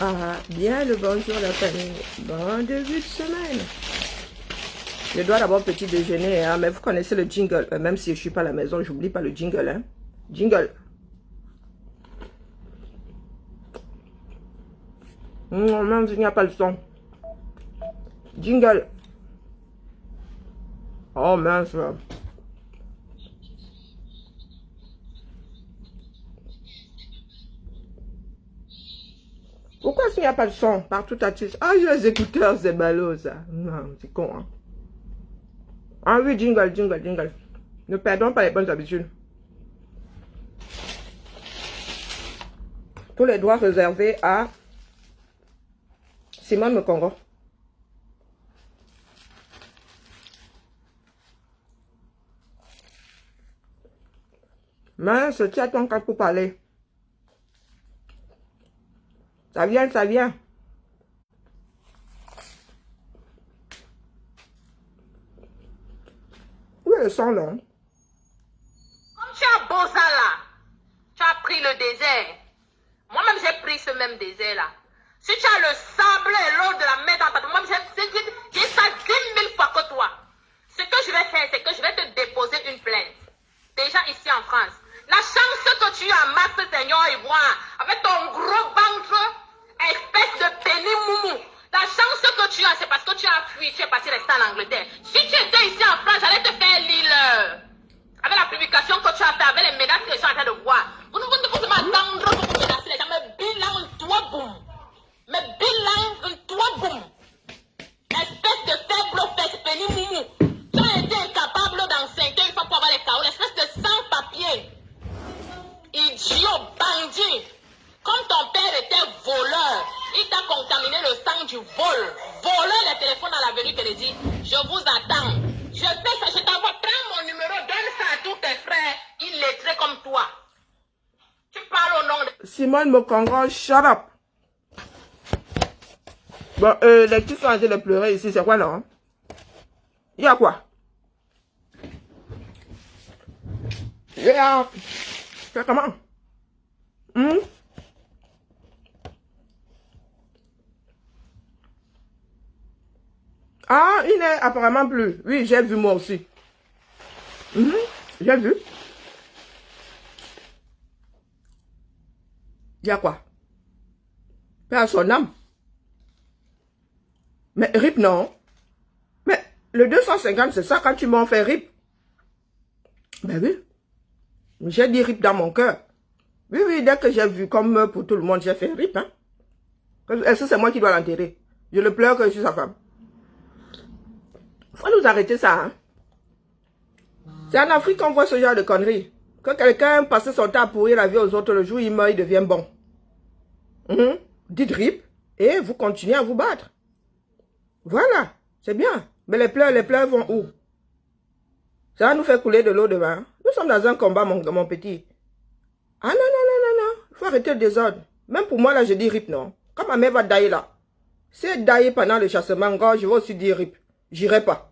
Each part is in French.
Ah, bien le bonjour la famille. Bon début de semaine. Je dois d'abord petit déjeuner, hein, mais vous connaissez le jingle. Même si je ne suis pas à la maison, j'oublie pas le jingle. Hein. Jingle. Même s'il n'y a pas le son. Jingle. Oh mince. Pourquoi s'il n'y a pas de son partout à titre? Ah, j'ai les écouteurs, c'est ballot ça. Non, c'est con. Hein. Ah oui, jingle, jingle, jingle. Ne perdons pas les bonnes habitudes. Tous les droits réservés à Simone Mekongo. Mince, tu as ton cas pour parler. Ça vient, ça vient. Où est le son là? Comme tu as beau ça là, tu as pris le désert. Moi-même j'ai pris ce même désert là. Si tu as le sable et l'eau de la mer dans ta tête, moi-même j'ai ça 10 000 fois que toi. Ce que je vais faire, c'est que je vais te déposer une plainte. Déjà ici en France. La chance que tu as, Max Seigneur Ivoire, avec ton gros ventre, espèce de pénimoumou. La chance que tu as, c'est parce que tu as fui, tu es parti rester en Angleterre. Si tu étais ici en France, j'allais te faire l'île. Avec la publication que tu as fait, avec les médailles que je suis en train de voir. Vous ne pouvez pas attendre pour vous menacer les gens. Mais bilan, toi, boum. Mais bilan, toi, boum. Espèce de faible fesse pénimoumou. Tu as été incapable d'enseigner une fois pour avoir les chaos. L'espèce de sans-papier. Idiot, bandit. Comme ton père était voleur, il t'a contaminé le sang du vol. Voleur les téléphones à l'avenue Kennedy. Je vous attends. Je fais ça, je t'envoie. Prends mon numéro, donne ça à tous tes frères illettrés comme toi. Tu parles au nom de... Simone Mekongo, shut up. Bon, les petits sont en train de pleurer ici, c'est quoi là? Il y a quoi? C'est comment? Ah, il n'est apparemment plus. Oui, j'ai vu moi aussi. J'ai vu. Il y a quoi? Paix à son âme. Mais RIP, non. Mais le 250, c'est ça quand tu m'en fais RIP. Ben oui. J'ai dit RIP dans mon cœur. Oui, oui, dès que j'ai vu comme pour tout le monde, j'ai fait RIP. Hein. Est-ce que c'est moi qui dois l'enterrer? Je le pleure que je suis sa femme. Faut nous arrêter ça. Hein. C'est en Afrique qu'on voit ce genre de conneries. Que quelqu'un passe son temps à pourrir la vie aux autres, le jour où il meurt, il devient bon. Dites RIP et vous continuez à vous battre. Voilà, c'est bien. Mais les pleurs vont où? Ça va nous faire couler de l'eau demain. Nous sommes dans un combat, mon petit. Ah non, non, non, non, non. Il faut arrêter le désordre. Même pour moi, là, je dis RIP, non. Quand ma mère va dailler là, si elle daille pendant le chassement, je vais aussi dire RIP. J'irai pas.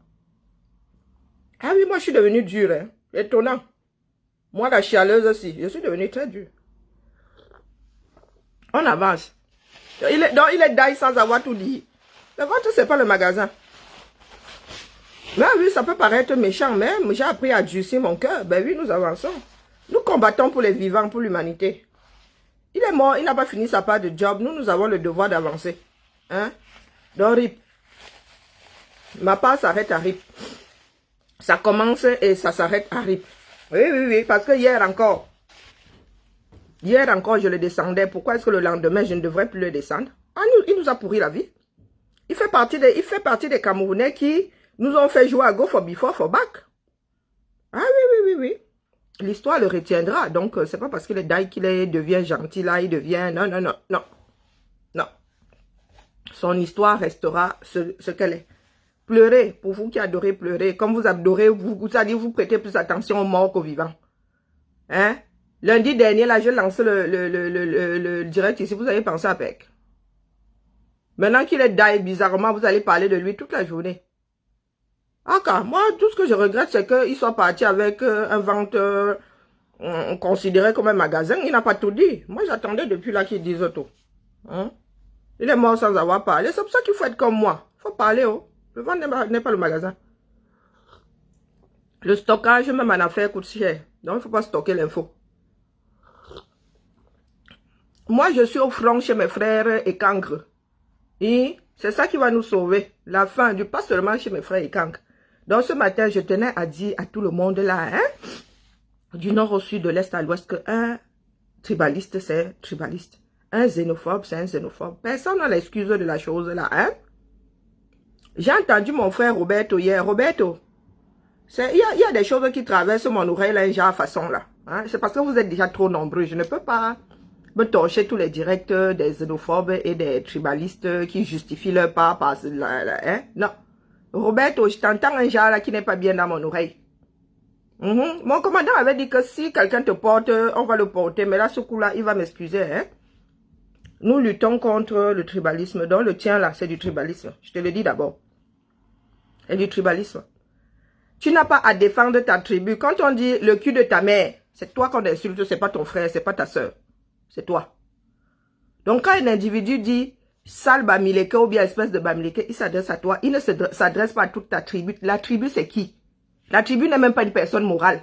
Ah oui, moi, je suis devenue dure. Hein. Étonnant. Moi, la chialeuse aussi. Je suis devenue très dure. On avance. Il est daille sans avoir tout dit. Le ventre, c'est pas le magasin. Mais oui, ça peut paraître méchant, mais j'ai appris à durcir mon cœur. Ben oui, nous avançons. Nous combattons pour les vivants, pour l'humanité. Il est mort, il n'a pas fini sa part de job. Nous avons le devoir d'avancer. Hein? Donc, RIP. Ma part s'arrête à RIP. Ça commence et ça s'arrête à RIP. Oui, oui, oui, parce que hier encore, je le descendais. Pourquoi est-ce que le lendemain, je ne devrais plus le descendre? Ah, il nous a pourri la vie. Il fait partie des Camerounais qui nous ont fait jouer à Go for Before for Back. Ah oui, oui, oui, oui. L'histoire le retiendra. Donc, c'est pas parce qu'il est daille qu'il devient gentil, là, il devient... Non, non, non, non. Non. Son histoire restera ce qu'elle est. Pleurez, pour vous qui adorez pleurer. Comme vous adorez, vous allez vous prêter plus attention aux morts qu'aux vivants. Hein? Lundi dernier, là, je lance le direct ici. Vous avez pensé à Pec. Maintenant qu'il est daille, bizarrement, vous allez parler de lui toute la journée. Ah, moi, tout ce que je regrette, c'est qu'il soit parti avec un ventre considéré comme un magasin. Il n'a pas tout dit. Moi, j'attendais depuis là qu'il dise tout. Hein? Il est mort sans avoir parlé. C'est pour ça qu'il faut être comme moi. Il faut parler, oh. Le ventre n'est pas le magasin. Le stockage, même en affaires, coûte cher. Donc, il ne faut pas stocker l'info. Moi, je suis au front chez mes frères et cancres. Et c'est ça qui va nous sauver. La fin du pas seulement chez mes frères et cancres. Donc, ce matin, je tenais à dire à tout le monde là, hein, du nord au sud, de l'est à l'ouest, qu'un tribaliste, c'est tribaliste. Un xénophobe, c'est un xénophobe. Personne n'a l'excuse de la chose là, hein. J'ai entendu mon frère Roberto hier. Roberto, il y a des choses qui traversent mon oreille là, genre façon là. Hein? C'est parce que vous êtes déjà trop nombreux. Je ne peux pas me torcher tous les directs des xénophobes et des tribalistes qui justifient leur part par hein? Non. Roberto, je t'entends un genre là qui n'est pas bien dans mon oreille. Mon commandant avait dit que si quelqu'un te porte, on va le porter. Mais là, ce coup-là, il va m'excuser. Hein? Nous luttons contre le tribalisme. Donc le tien là, c'est du tribalisme. Je te le dis d'abord. C'est du tribalisme. Tu n'as pas à défendre ta tribu. Quand on dit le cul de ta mère, c'est toi qu'on insulte, c'est pas ton frère, c'est pas ta soeur. C'est toi. Donc quand un individu dit sale Bamileke ou bien espèce de Bamileke, il s'adresse à toi. Il ne s'adresse pas à toute ta tribu. La tribu, c'est qui? La tribu n'est même pas une personne morale.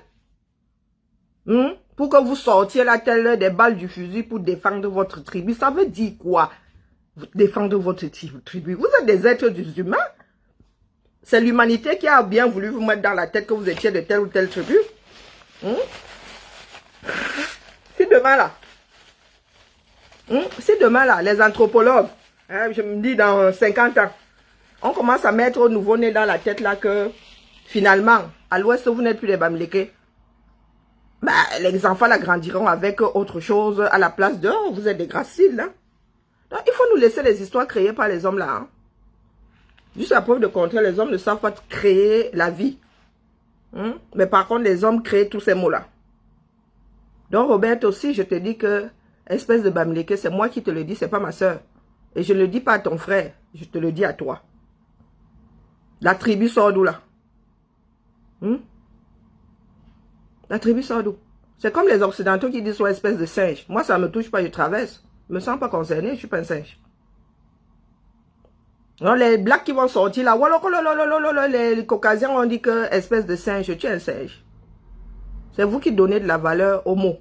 Pour que vous sortiez la telle des balles du fusil pour défendre votre tribu, ça veut dire quoi? Défendre votre tribu. Vous êtes des êtres humains. C'est l'humanité qui a bien voulu vous mettre dans la tête que vous étiez de telle ou telle tribu. Si demain là, les anthropologues, hein, je me dis dans 50 ans, on commence à mettre au nouveau-né dans la tête là que finalement, à l'ouest, vous n'êtes plus des Bamileke. Bah, les enfants là grandiront avec autre chose à la place de vous êtes des graciles. Hein? Donc, il faut nous laisser les histoires créées par les hommes là. Hein? Juste à preuve de contraire, les hommes ne savent pas créer la vie. Mais par contre, les hommes créent tous ces mots-là. Donc, Robert, aussi, je te dis que, espèce de Bamileke, c'est moi qui te le dis, c'est pas ma soeur. Et je ne le dis pas à ton frère, je te le dis à toi. La tribu sort d'où là? La tribu sort d'où? C'est comme les Occidentaux qui disent soit espèce de singe. Moi, ça ne me touche pas, je traverse. Je me sens pas concerné, je suis pas un singe. Non, les blacks qui vont sortir là, les caucasiens ont dit que espèce de singe, tu es un singe. C'est vous qui donnez de la valeur aux mots.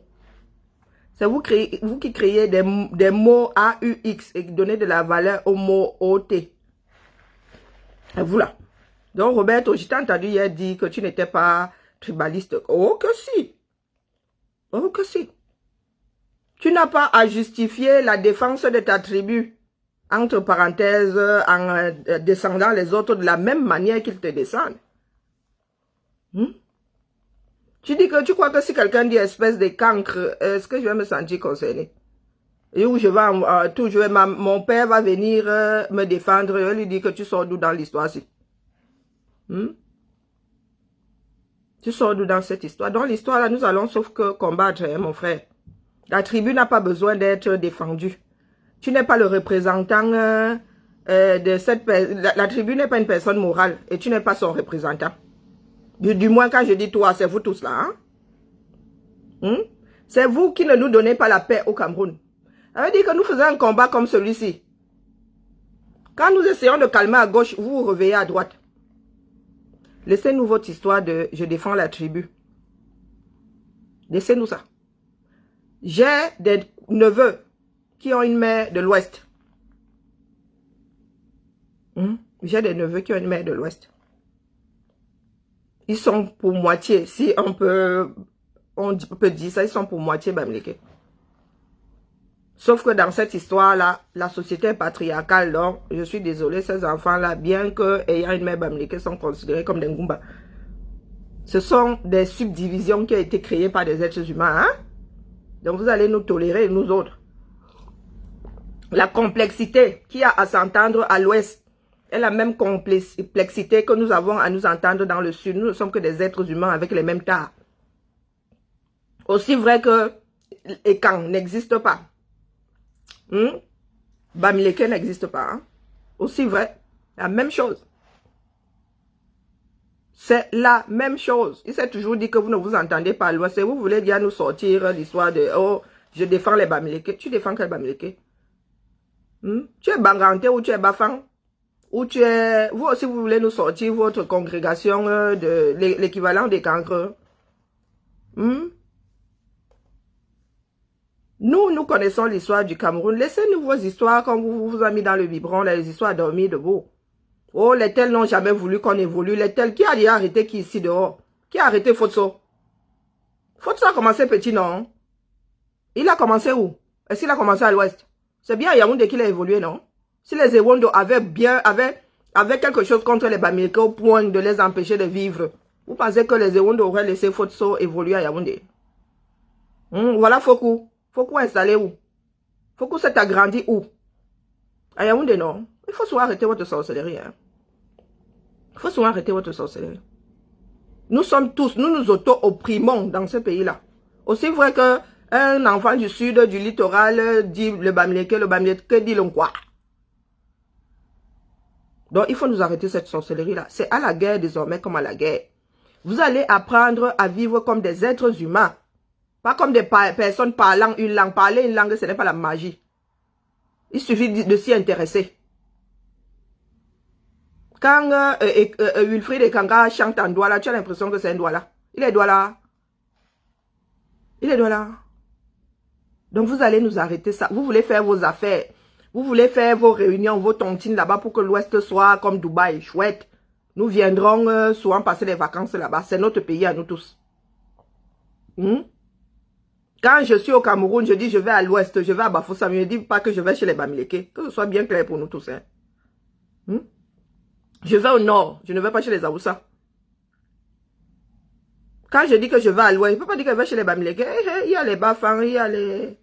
C'est vous qui créez des mots AUX et qui donnez de la valeur aux mots OT. Et vous là. Donc Roberto, je t'ai entendu hier dire que tu n'étais pas tribaliste. Oh que si. Oh que si. Tu n'as pas à justifier la défense de ta tribu. Entre parenthèses, en descendant les autres de la même manière qu'ils te descendent. Tu dis que tu crois que si quelqu'un dit espèce de cancre, est-ce que je vais me sentir concerné? Et où je vais toujours, mon père va venir me défendre, je lui dis que tu sors d'où dans l'histoire-ci? Tu sors d'où dans cette histoire? Dans l'histoire, là, nous allons sauf que combattre, hein, mon frère. La tribu n'a pas besoin d'être défendue. Tu n'es pas le représentant de cette personne. La tribu n'est pas une personne morale et tu n'es pas son représentant. Du moins, quand je dis toi, c'est vous tous là. Hein? C'est vous qui ne nous donnez pas la paix au Cameroun. Ça veut dire que nous faisons un combat comme celui-ci. Quand nous essayons de calmer à gauche, vous vous réveillez à droite. Laissez-nous votre histoire de « je défends la tribu ». Laissez-nous ça. J'ai des neveux qui ont une mère de l'Ouest. J'ai des neveux qui ont une mère de l'Ouest. Ils sont pour moitié, si on peut dire ça, ils sont pour moitié Bamileke. Sauf que dans cette histoire-là, la société est patriarcale, donc je suis désolée, ces enfants-là, bien qu'ayant une mère Bamileke, sont considérés comme des Ngumba. Ce sont des subdivisions qui ont été créées par des êtres humains. Hein? Donc vous allez nous tolérer, nous autres. La complexité qu'il y a à s'entendre à l'ouest est la même complexité que nous avons à nous entendre dans le sud. Nous ne sommes que des êtres humains avec les mêmes tares. Aussi vrai que Ekan n'existe pas. Bamileke n'existe pas. Hein? Aussi vrai. La même chose. C'est la même chose. Il s'est toujours dit que vous ne vous entendez pas à l'ouest. Vous voulez bien nous sortir l'histoire de « Oh, je défends les Bamileke ». Tu défends quel Bamileke? Tu es Banganté ou tu es Bafang? Ou tu es... Vous aussi, vous voulez nous sortir votre congrégation de l'équivalent des cancres. Nous connaissons l'histoire du Cameroun. Laissez-nous vos histoires comme vous avez mis dans le biberon, les histoires dormies debout. Oh, les tels n'ont jamais voulu qu'on évolue. Les tels, qui a déjà arrêté qui ici dehors? Qui a arrêté Fotso? Fotso a commencé petit, non? Il a commencé où? Est-ce qu'il a commencé à l'ouest? C'est bien à Yaoundé qu'il a évolué, non? Si les Ewondo avaient quelque chose contre les Bamileke au point de les empêcher de vivre, vous pensez que les Ewondo auraient laissé Fotso évoluer à Yaoundé? Voilà Fokou. Fokou installé où? Fokou s'est agrandi où? À Yaoundé, non? Il faut souvent arrêter votre sorcellerie. Hein? Il faut souvent arrêter votre sorcellerie. Nous sommes tous, nous nous auto-opprimons dans ce pays-là. Aussi vrai que un enfant du sud, du littoral, dit le Bamileke dit le quoi. Donc, il faut nous arrêter cette sorcellerie-là. C'est à la guerre désormais comme à la guerre. Vous allez apprendre à vivre comme des êtres humains. Pas comme des personnes parlant une langue. Parler une langue, ce n'est pas la magie. Il suffit de s'y intéresser. Quand Wilfried et Kanga chantent en Douala, tu as l'impression que c'est un Douala. Il est Douala. Il est Douala. Donc, vous allez nous arrêter ça. Vous voulez faire vos affaires. Vous voulez faire vos réunions, vos tontines là-bas pour que l'Ouest soit comme Dubaï, chouette. Nous viendrons souvent passer les vacances là-bas. C'est notre pays à nous tous. Quand je suis au Cameroun, je dis je vais à l'Ouest, je vais à Bafoussam. Je ne dis pas que je vais chez les Bamileke. Que ce soit bien clair pour nous tous. Hein. Je vais au Nord, je ne vais pas chez les Aoussa. Quand je dis que je vais à l'Ouest, je ne peux pas dire que je vais chez les Bamileke. Il y a les Bafang, il y a les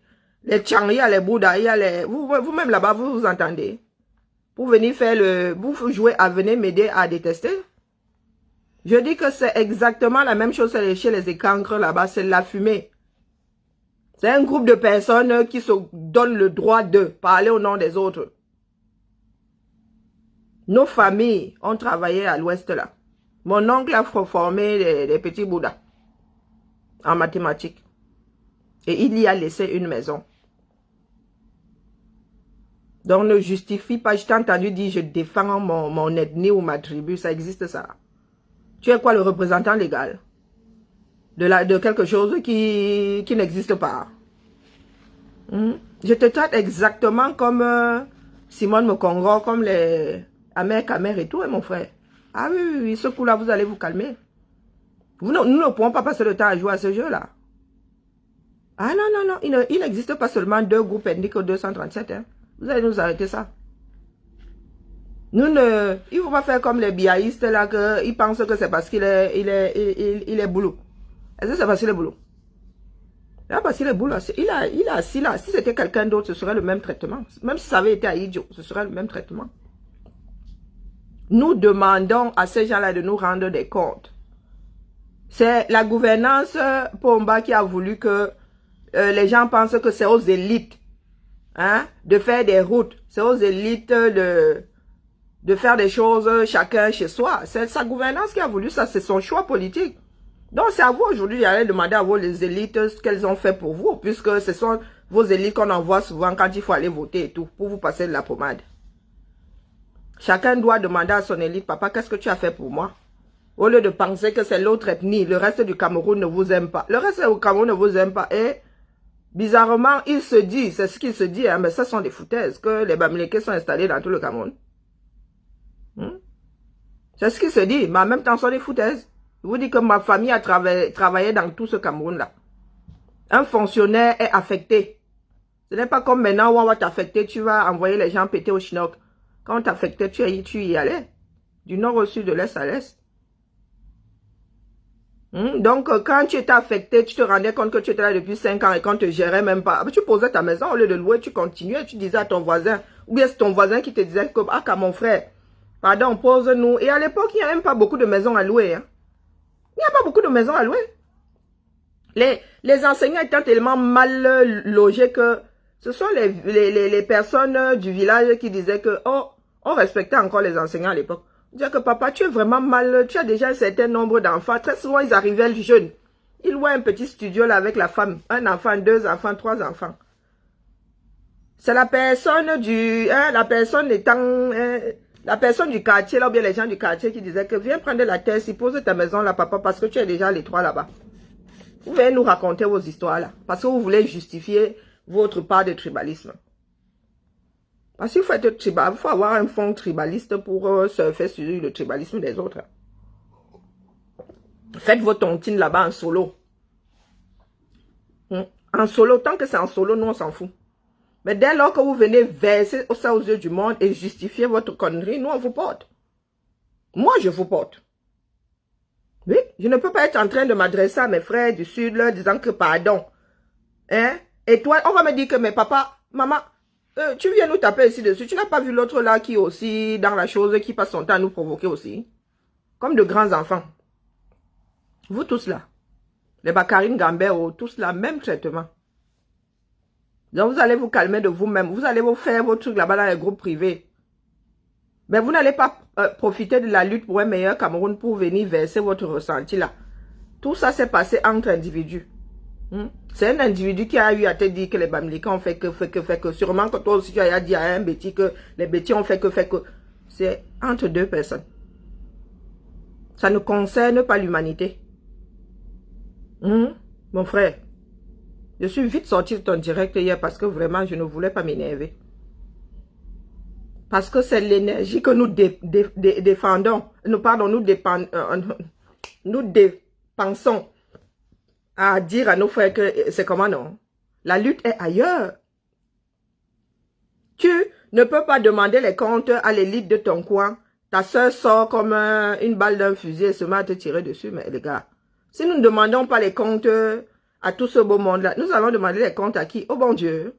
Tchang, il y a les Bouddha, il y a les... Vous-même là-bas, vous entendez. Pour venir faire vous jouer à venir m'aider à détester. Je dis que c'est exactement la même chose chez les écancres là-bas, c'est la fumée. C'est un groupe de personnes qui se donnent le droit de parler au nom des autres. Nos familles ont travaillé à l'ouest là. Mon oncle a formé des petits Bouddhas en mathématiques. Et il y a laissé une maison. Donc ne justifie pas, je t'ai entendu dire je défends mon ethnie ou ma tribu, ça existe ça. Tu es quoi le représentant légal de quelque chose qui n'existe pas. Je te traite exactement comme Simone Mokongo, comme les Amer Kamer et tout, hein, mon frère. Ah oui, ce coup-là, vous allez vous calmer. Nous ne pourrons pas passer le temps à jouer à ce jeu-là. Ah non, il n'existe pas seulement 2 groupes ethniques 237. Hein. Vous allez nous arrêter ça. Il ne faut pas faire comme les biaïstes là, ils pensent que c'est parce qu'il est boulot. Est-ce que c'est parce qu'il est boulot? Là, parce qu'il est boulot, il est assis là. Si c'était quelqu'un d'autre, ce serait le même traitement. Même si ça avait été à Idio, ce serait le même traitement. Nous demandons à ces gens-là de nous rendre des comptes. C'est la gouvernance Pomba qui a voulu que les gens pensent que c'est aux élites de faire des routes. C'est aux élites de faire des choses chacun chez soi. C'est sa gouvernance qui a voulu ça. C'est son choix politique. Donc, c'est à vous aujourd'hui d'aller demander à vos élites ce qu'elles ont fait pour vous. Puisque ce sont vos élites qu'on envoie souvent quand il faut aller voter et tout. Pour vous passer de la pommade. Chacun doit demander à son élite, papa, qu'est-ce que tu as fait pour moi? Au lieu de penser que c'est l'autre ethnie, le reste du Cameroun ne vous aime pas. Le reste du Cameroun ne vous aime pas. Et bizarrement, il se dit, c'est ce qu'il se dit, hein, mais ça sont des foutaises, que les Bamileke sont installés dans tout le Cameroun. C'est ce qu'il se dit, mais en même temps, ce sont des foutaises. Je vous dis que ma famille a travaillé dans tout ce Cameroun-là. Un fonctionnaire est affecté. Ce n'est pas comme maintenant où on va t'affecter, tu vas envoyer les gens péter au chinook. Quand on t'affectait, tu y allais. Du nord au sud, de l'est à l'est. Donc, quand tu étais affecté, tu te rendais compte que tu étais là depuis 5 ans et qu'on te gérait même pas. Tu posais ta maison, au lieu de louer, tu continuais, tu disais à ton voisin, ou bien c'est ton voisin qui te disait que, ah, mon frère, pardon, pose-nous. Et à l'époque, il n'y a même pas beaucoup de maisons à louer. Hein. Il n'y a pas beaucoup de maisons à louer. Les enseignants étant tellement mal logés que ce sont les personnes du village qui disaient que, oh, on respectait encore les enseignants à l'époque. Dire que papa, tu es vraiment mal, tu as déjà un certain nombre d'enfants. Très souvent, ils arrivaient jeunes. Ils louaient un petit studio là avec la femme. Un enfant, 2 enfants, 3 enfants. C'est la personne du... la personne étant... la personne du quartier, là, ou bien les gens du quartier qui disaient que viens prendre la terre, si pose ta maison là, papa, parce que tu es déjà les trois là-bas. Vous venez nous raconter vos histoires là, parce que vous voulez justifier votre part de tribalisme. Parce qu'il faut être tribal, il faut avoir un fond tribaliste pour surfer sur le tribalisme des autres. Faites vos tontines là-bas en solo. En solo, tant que c'est en solo, nous on s'en fout. Mais dès lors que vous venez verser ça aux yeux du monde et justifier votre connerie, nous on vous porte. Moi je vous porte. Oui, je ne peux pas être en train de m'adresser à mes frères du Sud leur disant que pardon. Hein? Et toi, on va me dire que mes papas, maman, tu viens nous taper ici dessus. Tu n'as pas vu l'autre là qui est aussi dans la chose, qui passe son temps à nous provoquer aussi. Comme de grands enfants. Vous tous là. Les Bakarine Gambero, tous là, même traitement. Donc vous allez vous calmer de vous-même. Vous allez vous faire vos trucs là-bas dans les groupes privés. Mais vous n'allez pas profiter de la lutte pour un meilleur Cameroun pour venir verser votre ressenti là. Tout ça s'est passé entre individus. C'est un individu qui a eu à te dire que les Bamileke ont fait que. Sûrement que toi aussi tu as dit à un bêtis que les bêtis ont fait que. C'est entre deux personnes. Ça ne concerne pas l'humanité. Mon frère, je suis vite sorti de ton direct hier parce que vraiment je ne voulais pas m'énerver. Parce que c'est l'énergie que nous défendons. Nous dépensons à dire à nos frères que c'est comment non. La lutte est ailleurs. Tu ne peux pas demander les comptes à l'élite de ton coin. Ta soeur sort comme une balle d'un fusil et se met à te tirer dessus. Mais les gars, si nous ne demandons pas les comptes à tout ce beau monde-là, nous allons demander les comptes à qui? Au bon Dieu.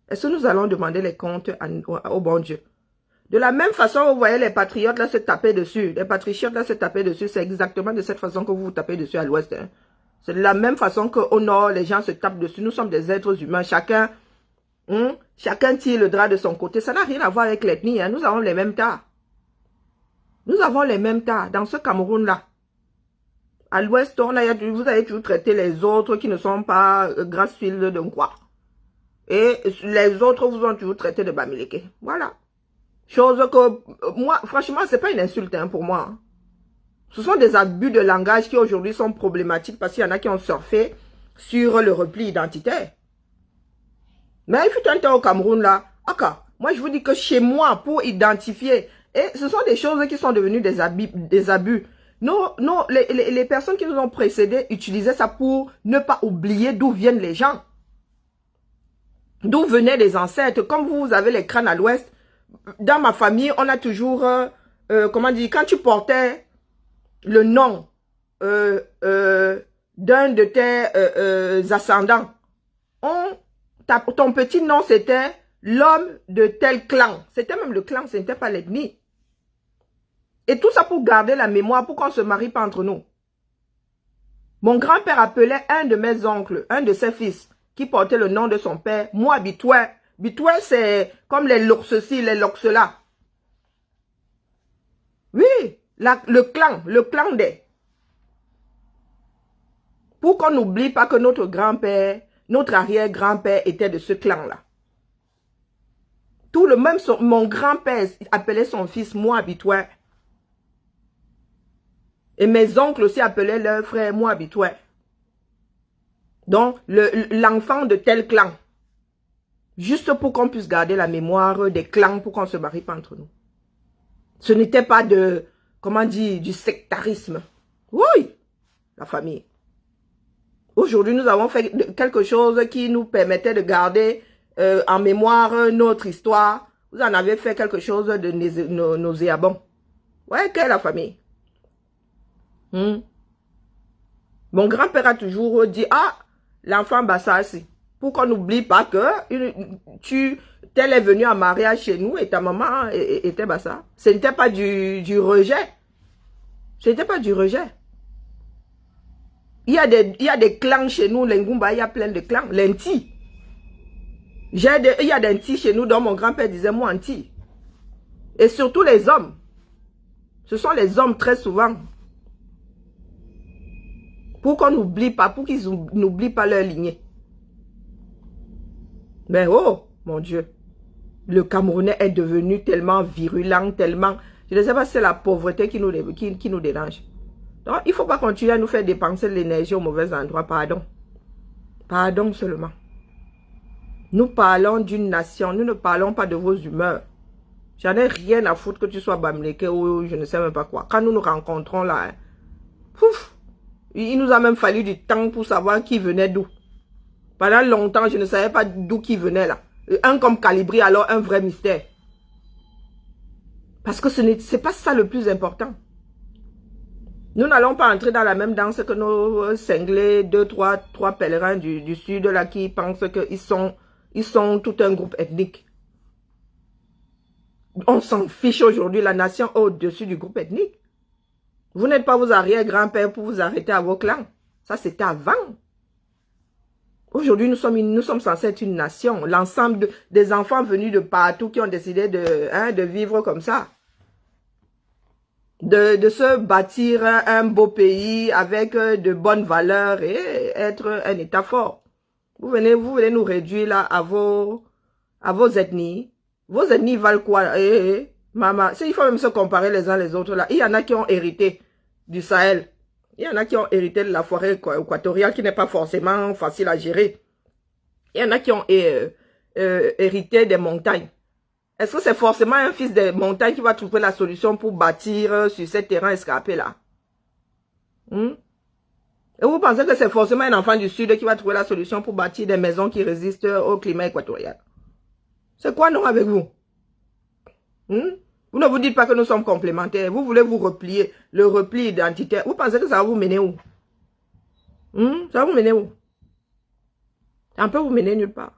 Est-ce que nous allons demander les comptes au bon Dieu? De la même façon, vous voyez les patriotes là se taper dessus. Les patriotes là se taper dessus. C'est exactement de cette façon que vous vous tapez dessus à l'ouest. Hein. C'est de la même façon qu'au nord, les gens se tapent dessus. Nous sommes des êtres humains. Chacun tire le drap de son côté. Ça n'a rien à voir avec l'ethnie. Hein. Nous avons les mêmes tas. Nous avons les mêmes tas dans ce Cameroun-là. À l'ouest, vous avez toujours traité les autres qui ne sont pas grasse-fil de quoi. Et les autres vous ont toujours traité de Bamileke. Voilà. Chose que, moi, franchement, c'est pas une insulte hein, pour moi. Ce sont des abus de langage qui aujourd'hui sont problématiques parce qu'il y en a qui ont surfé sur le repli identitaire. Mais il fut un temps au Cameroun là. Moi, je vous dis que chez moi, pour identifier, et ce sont des choses qui sont devenues des abus. Les personnes qui nous ont précédés utilisaient ça pour ne pas oublier d'où viennent les gens. D'où venaient les ancêtres. Comme vous avez les crânes à l'ouest, dans ma famille, on a toujours, comment dire, quand tu portais le nom d'un de tes ascendants, ton petit nom, c'était l'homme de tel clan. C'était même le clan, ce n'était pas l'ethnie. Et tout ça pour garder la mémoire, pour qu'on ne se marie pas entre nous. Mon grand-père appelait un de mes oncles, un de ses fils, qui portait le nom de son père, moi, Bitoué. Bitoué, c'est comme les lox-ci, les lox-là. Oui, le clan des. Pour qu'on n'oublie pas que notre grand-père, notre arrière-grand-père était de ce clan-là. Tout le même, mon grand-père appelait son fils, moi, Bitoué. Et mes oncles aussi appelaient leur frère, moi, Bitoué. Donc, l'enfant de tel clan. Juste pour qu'on puisse garder la mémoire des clans, pour qu'on ne se marie pas entre nous. Ce n'était pas de, comment dire, du sectarisme. Oui, la famille. Aujourd'hui, nous avons fait quelque chose qui nous permettait de garder en mémoire notre histoire. Vous en avez fait quelque chose de nauséabond. Ouais, quelle est la famille? Mon grand-père a toujours dit, l'enfant Bassassi. Pour qu'on n'oublie pas que tel est venu en mariage chez nous et ta maman était Bassa. Ce n'était pas du rejet. Ce n'était pas du rejet. Il y a des clans chez nous, les Ngumba, il y a plein de clans. L'Enti. Il y a des Nti chez nous dont mon grand-père disait moi Nti. Et surtout les hommes. Ce sont les hommes très souvent. Pour qu'on n'oublie pas, pour qu'ils n'oublient pas leur lignée. Mais oh, mon Dieu. Le Camerounais est devenu tellement virulent, tellement... Je ne sais pas si c'est la pauvreté qui nous dérange. Donc, il ne faut pas continuer à nous faire dépenser de l'énergie au mauvais endroit. Pardon. Pardon seulement. Nous parlons d'une nation. Nous ne parlons pas de vos humeurs. J'en ai rien à foutre que tu sois Bamileke ou je ne sais même pas quoi. Quand nous nous rencontrons là, pouf, il nous a même fallu du temps pour savoir qui venait d'où. Pendant longtemps, je ne savais pas d'où qui venait là. Un comme Calibri, alors un vrai mystère. Parce que ce n'est pas ça le plus important. Nous n'allons pas entrer dans la même danse que nos cinglés, trois pèlerins du sud là qui pensent qu'ils sont tout un groupe ethnique. On s'en fiche aujourd'hui, la nation est au-dessus du groupe ethnique. Vous n'êtes pas vos arrière-grands-pères pour vous arrêter à vos clans. Ça, c'était avant. Aujourd'hui, nous sommes censés être une nation. L'ensemble des enfants venus de partout qui ont décidé de vivre comme ça. De se bâtir un beau pays avec de bonnes valeurs et être un État fort. Vous venez nous réduire là à vos ethnies. Vos ethnies valent quoi? Maman, il faut même se comparer les uns les autres là. Il y en a qui ont hérité du Sahel. Il y en a qui ont hérité de la forêt équatoriale qui n'est pas forcément facile à gérer. Il y en a qui ont hérité des montagnes. Est-ce que c'est forcément un fils des montagnes qui va trouver la solution pour bâtir sur ces terrains escarpés là? Et vous pensez que c'est forcément un enfant du sud qui va trouver la solution pour bâtir des maisons qui résistent au climat équatorial? C'est quoi non avec vous? Vous ne vous dites pas que nous sommes complémentaires. Vous voulez vous replier, le repli identitaire. Vous pensez que ça va vous mener où? Ça va vous mener où? Ça peut vous mener nulle part.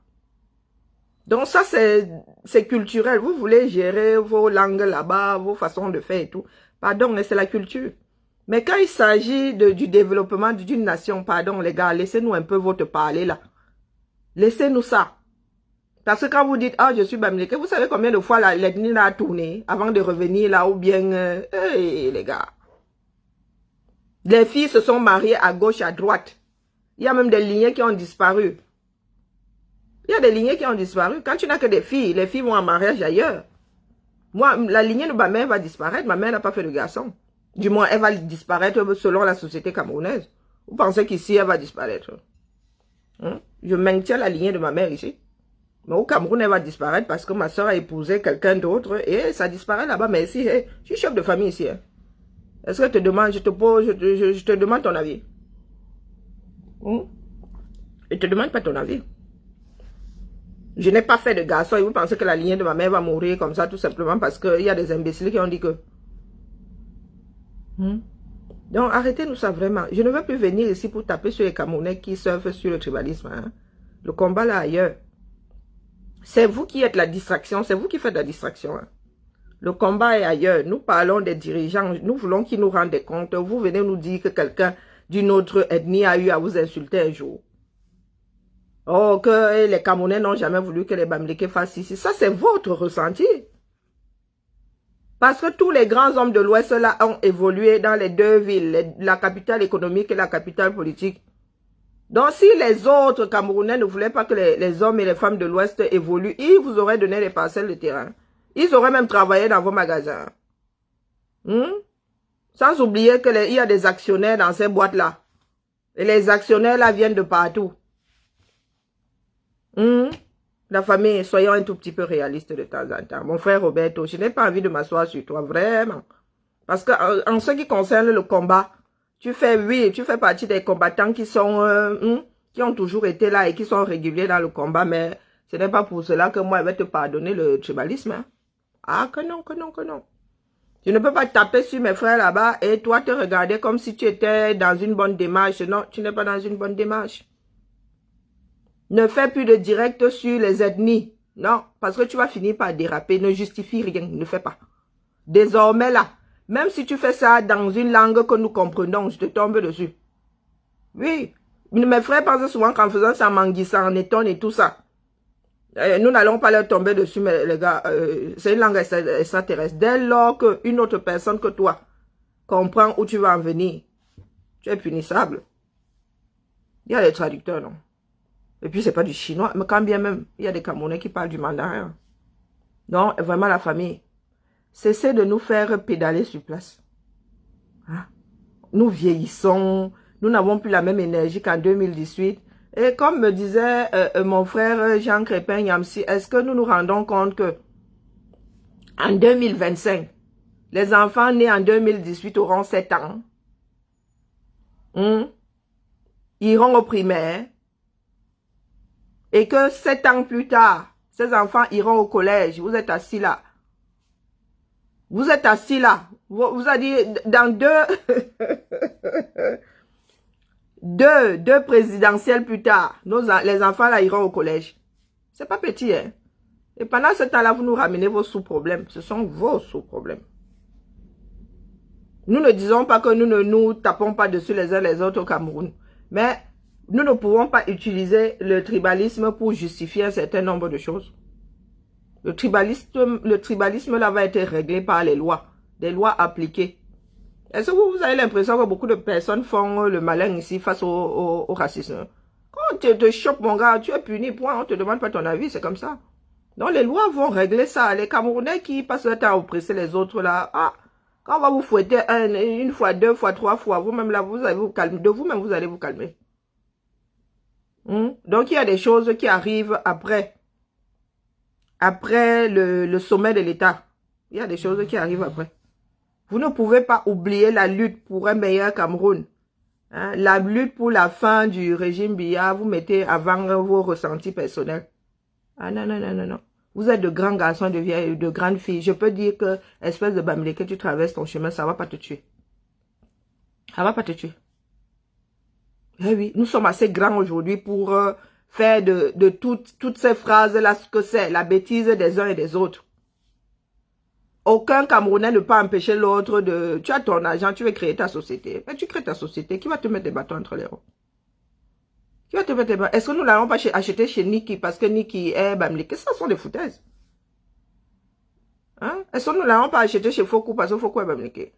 Donc ça, c'est culturel. Vous voulez gérer vos langues là-bas, vos façons de faire et tout. Pardon, mais c'est la culture. Mais quand il s'agit du développement d'une nation, pardon les gars, laissez-nous un peu votre parler là. Laissez-nous ça. Parce que quand vous dites, ah, je suis Bamileke, vous savez combien de fois l'ethnie a tourné avant de revenir là, ou bien, les gars. Les filles se sont mariées à gauche, à droite. Il y a même des lignées qui ont disparu. Il y a des lignées qui ont disparu. Quand tu n'as que des filles, les filles vont en mariage ailleurs. Moi, la lignée de ma mère va disparaître. Ma mère n'a pas fait de garçon. Du moins, elle va disparaître selon la société camerounaise. Vous pensez qu'ici, elle va disparaître? Je maintiens la lignée de ma mère ici. Mais au Cameroun, elle va disparaître parce que ma soeur a épousé quelqu'un d'autre et ça disparaît là-bas. Mais ici, je suis chef de famille ici. Est-ce que je te demande, je te demande ton avis? Je te demande pas ton avis. Je n'ai pas fait de garçon et vous pensez que la lignée de ma mère va mourir comme ça tout simplement parce qu'il y a des imbéciles qui ont dit que... Donc arrêtez-nous ça vraiment. Je ne veux plus venir ici pour taper sur les Camerounais qui surfent sur le tribalisme. Le combat là ailleurs. C'est vous qui êtes la distraction, c'est vous qui faites la distraction. Le combat est ailleurs. Nous parlons des dirigeants, nous voulons qu'ils nous rendent des comptes. Vous venez nous dire que quelqu'un d'une autre ethnie a eu à vous insulter un jour. Oh, que les Camerounais n'ont jamais voulu que les Bamileke fassent ici. Ça, c'est votre ressenti. Parce que tous les grands hommes de l'Ouest là ont évolué dans les deux villes, la capitale économique et la capitale politique. Donc, si les autres Camerounais ne voulaient pas que les hommes et les femmes de l'Ouest évoluent, ils vous auraient donné des parcelles de terrain. Ils auraient même travaillé dans vos magasins. Sans oublier qu'il y a des actionnaires dans ces boîtes-là. Et les actionnaires là viennent de partout. La famille, soyons un tout petit peu réalistes de temps en temps. Mon frère Roberto, je n'ai pas envie de m'asseoir sur toi, vraiment. Parce que en ce qui concerne le combat, tu fais partie des combattants qui sont, qui ont toujours été là et qui sont réguliers dans le combat, mais ce n'est pas pour cela que moi, je vais te pardonner le tribalisme. Ah, que non, que non, que non. Je ne peux pas taper sur mes frères là-bas et toi te regarder comme si tu étais dans une bonne démarche. Non, tu n'es pas dans une bonne démarche. Ne fais plus de direct sur les ethnies. Non, parce que tu vas finir par déraper. Ne justifie rien, ne fais pas. Désormais là, même si tu fais ça dans une langue que nous comprenons, je te tombe dessus. Oui, mes frères pensent souvent qu'en faisant ça, en étonne et tout ça. Nous n'allons pas leur tomber dessus, mais les gars, c'est une langue extraterrestre. Dès lors qu'une autre personne que toi comprend où tu vas en venir, tu es punissable. Il y a les traducteurs, non? Et puis, c'est pas du chinois. Mais quand bien même, il y a des Camerounais qui parlent du mandarin. Non, vraiment, la famille. Cessez de nous faire pédaler sur place. Hein? Nous vieillissons. Nous n'avons plus la même énergie qu'en 2018. Et comme me disait mon frère Jean Crépin Yamsi, est-ce que nous nous rendons compte que en 2025, les enfants nés en 2018 auront 7 ans, iront au primaire, et que 7 ans plus tard, ces enfants iront au collège. Vous êtes assis là. Vous êtes assis là. Vous avez dit, dans deux présidentielles plus tard, les enfants là iront au collège. C'est pas petit, hein. Et pendant ce temps-là, vous nous ramenez vos sous-problèmes. Ce sont vos sous-problèmes. Nous ne disons pas que nous ne nous tapons pas dessus les uns les autres au Cameroun. Mais nous ne pouvons pas utiliser le tribalisme pour justifier un certain nombre de choses. Le tribalisme là va être réglé par les lois. Des lois appliquées. Est-ce que vous avez l'impression que beaucoup de personnes font le malin ici face au racisme? Quand tu te chopes, mon gars, tu es puni, point. On ne te demande pas ton avis, c'est comme ça. Donc les lois vont régler ça. Les Camerounais qui passent le temps à oppresser les autres là, quand on va vous fouetter une fois, 2 fois, 3 fois, vous-même là, vous allez vous calmer. De vous-même, vous allez vous calmer. Donc il y a des choses qui arrivent après. Après le sommet de l'État. Il y a des choses qui arrivent après. Vous ne pouvez pas oublier la lutte pour un meilleur Cameroun. Hein? La lutte pour la fin du régime Biya, vous mettez avant vos ressentis personnels. Ah non, non, non, non, non. Vous êtes de grands garçons, de grandes filles. Je peux dire que, espèce de bamlé, que tu traverses ton chemin, ça ne va pas te tuer. Ça ne va pas te tuer. Eh oui, nous sommes assez grands aujourd'hui pour faire de toutes ces phrases-là ce que c'est, la bêtise des uns et des autres. Aucun Camerounais ne peut empêcher l'autre de... Tu as ton argent, tu veux créer ta société. Mais tu crées ta société, qui va te mettre des bâtons entre les roues? Qui va te mettre des bâtons? Est-ce que nous l'avons pas acheté chez Niki parce que Niki est bamlé? Qu'est-ce que ça sont des foutaises? Hein? Est-ce que nous l'avons pas acheté chez Fokou parce que Fokou est bamlé?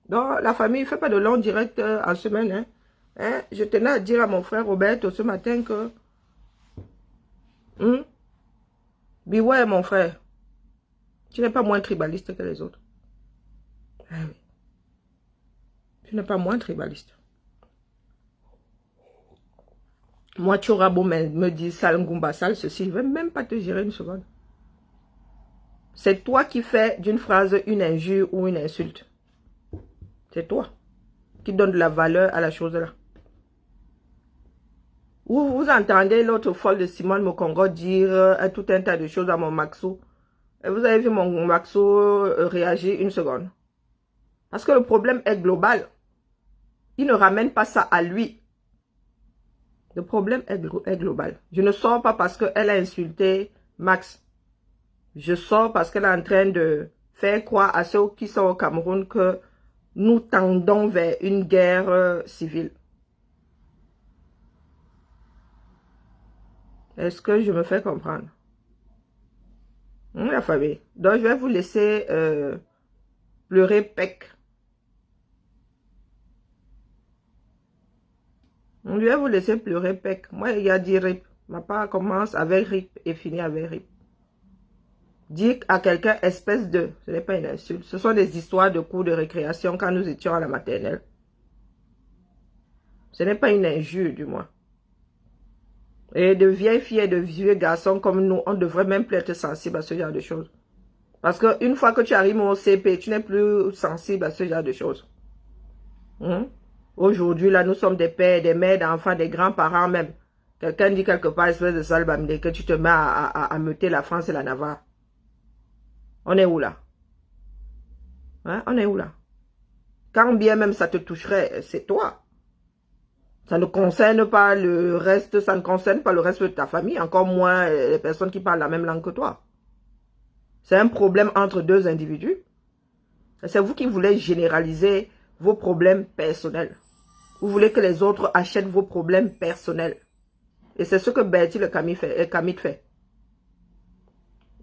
Donc, la famille ne fait pas de long direct en semaine. Hein? Je tenais à dire à mon frère Roberto ce matin que... Beware, mon frère. Tu n'es pas moins tribaliste que les autres. Ah oui. Tu n'es pas moins tribaliste. Moi, tu auras beau me dire sale Ngumba, sale ceci, je ne vais même pas te gérer une seconde. C'est toi qui fais d'une phrase une injure ou une insulte. C'est toi qui donne de la valeur à la chose là. Vous entendez l'autre folle de Simone Mokongo dire tout un tas de choses à mon Maxo. Et vous avez vu mon Maxo réagir une seconde. Parce que le problème est global. Il ne ramène pas ça à lui. Le problème est global. Je ne sors pas parce qu'elle a insulté Max. Je sors parce qu'elle est en train de faire croire à ceux qui sont au Cameroun que nous tendons vers une guerre civile. Est-ce que je me fais comprendre? La famille. Donc, je vais vous laisser pleurer pec. Je vais vous laisser pleurer pec. Moi, il y a dit rip. Ma part commence avec rip et finit avec rip. Dire à quelqu'un espèce de, ce n'est pas une insulte. Ce sont des histoires de cours de récréation quand nous étions à la maternelle. Ce n'est pas une injure, du moins. Et de vieilles filles et de vieux garçons comme nous, on ne devrait même plus être sensible à ce genre de choses. Parce qu'une fois que tu arrives au CP, tu n'es plus sensible à ce genre de choses. Aujourd'hui, là, nous sommes des pères, des mères, d'enfants, des grands-parents même. Quelqu'un dit quelque part, espèce de salbamdé, que tu te mets à meuter la France et la Navarre. On est où là? On est où là? Quand bien même ça te toucherait, c'est toi. Ça ne concerne pas le reste, ça ne concerne pas le reste de ta famille, encore moins les personnes qui parlent la même langue que toi. C'est un problème entre deux individus. C'est vous qui voulez généraliser vos problèmes personnels. Vous voulez que les autres achètent vos problèmes personnels. Et c'est ce que Bertie le Camit fait.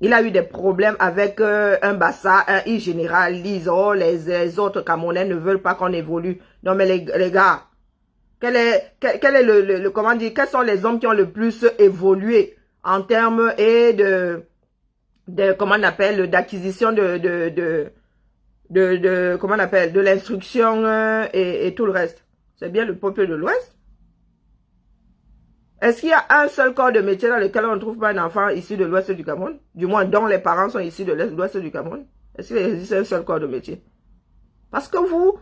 Il a eu des problèmes avec un Bassa, il généralise, oh, les autres Camerounais ne veulent pas qu'on évolue. Non mais les gars, Comment dire, quels sont les hommes qui ont le plus évolué en termes et comment on appelle, d'acquisition comment on appelle, de l'instruction et tout le reste. C'est bien le peuple de l'Ouest. Est-ce qu'il y a un seul corps de métier dans lequel on ne trouve pas un enfant issu de l'Ouest du Cameroun? Du moins, dont les parents sont issus de l'Ouest du Cameroun? Est-ce qu'il existe un seul corps de métier? Parce que vous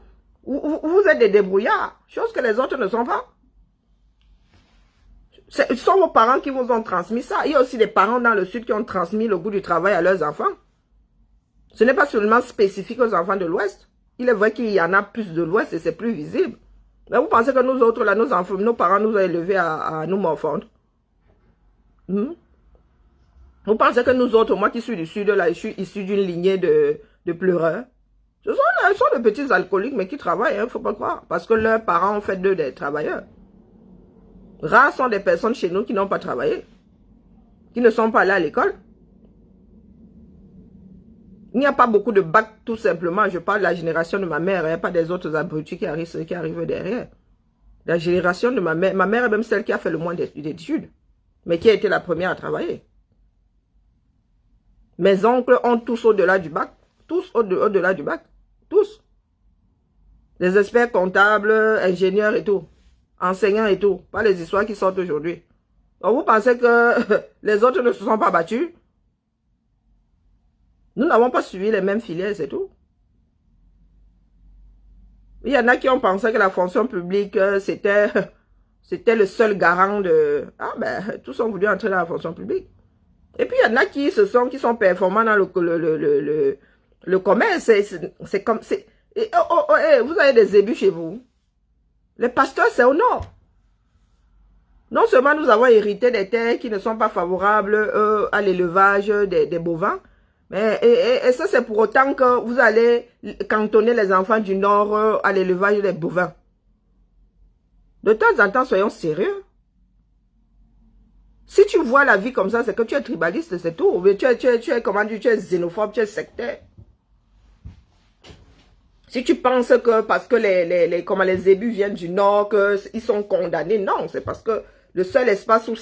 êtes des débrouillards, chose que les autres ne sont pas. Ce sont vos parents qui vous ont transmis ça. Il y a aussi des parents dans le Sud qui ont transmis le goût du travail à leurs enfants. Ce n'est pas seulement spécifique aux enfants de l'Ouest. Il est vrai qu'il y en a plus de l'Ouest et c'est plus visible. Mais vous pensez que nous autres, là, nos enfants, nos parents nous ont élevés à nous morfondre? Vous pensez que nous autres, moi qui suis du Sud, là, je suis issu d'une lignée de pleureurs? Ce sont de petits alcooliques, mais qui travaillent, il ne faut pas croire. Parce que leurs parents ont fait d'eux des travailleurs. Rares sont des personnes chez nous qui n'ont pas travaillé, qui ne sont pas allées à l'école. Il n'y a pas beaucoup de bacs, tout simplement. Je parle de la génération de ma mère, il n'y a pas des autres abrutis qui arrivent derrière. La génération de ma mère est même celle qui a fait le moins d'études, mais qui a été la première à travailler. Mes oncles ont tous au-delà du bac, tous au-delà du bac, tous. Les experts comptables, ingénieurs et tout. Enseignants et tout, pas les histoires qui sortent aujourd'hui. Donc vous pensez que les autres ne se sont pas battus? Nous n'avons pas suivi les mêmes filières, c'est tout. Il y en a qui ont pensé que la fonction publique, c'était le seul garant de... Ah ben, tous ont voulu entrer dans la fonction publique. Et puis il y en a qui sont performants dans le commerce. C'est comme... vous avez des ébus chez vous. Les pasteurs, c'est au nord. Non seulement nous avons hérité des terres qui ne sont pas favorables à l'élevage des bovins, mais et ça c'est pour autant que vous allez cantonner les enfants du nord à l'élevage des bovins. De temps en temps, soyons sérieux. Si tu vois la vie comme ça, c'est que tu es tribaliste, c'est tout. Tu es, comment dire, tu es xénophobe, tu es sectaire. Si tu penses que parce que les ébus viennent du nord, qu'ils sont condamnés, non, c'est parce que le seul espace où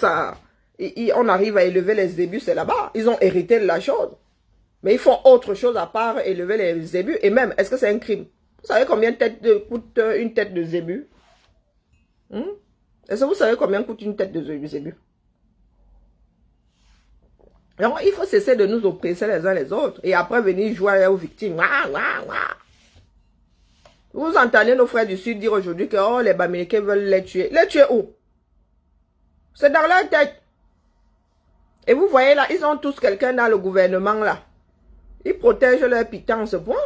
on arrive à élever les zébus, c'est là-bas. Ils ont hérité de la chose. Mais ils font autre chose à part élever les zébus. Et même, est-ce que c'est un crime? Vous savez combien coûte une tête de zébu? Est-ce que vous savez combien coûte une tête de zébu? Alors, il faut cesser de nous oppresser les uns les autres. Et après venir jouer aux victimes. Vous entendez nos frères du Sud dire aujourd'hui que oh, les Bamileke veulent les tuer. Les tuer où? C'est dans leur tête. Et vous voyez là, ils ont tous quelqu'un dans le gouvernement là. Ils protègent leur pitance, point.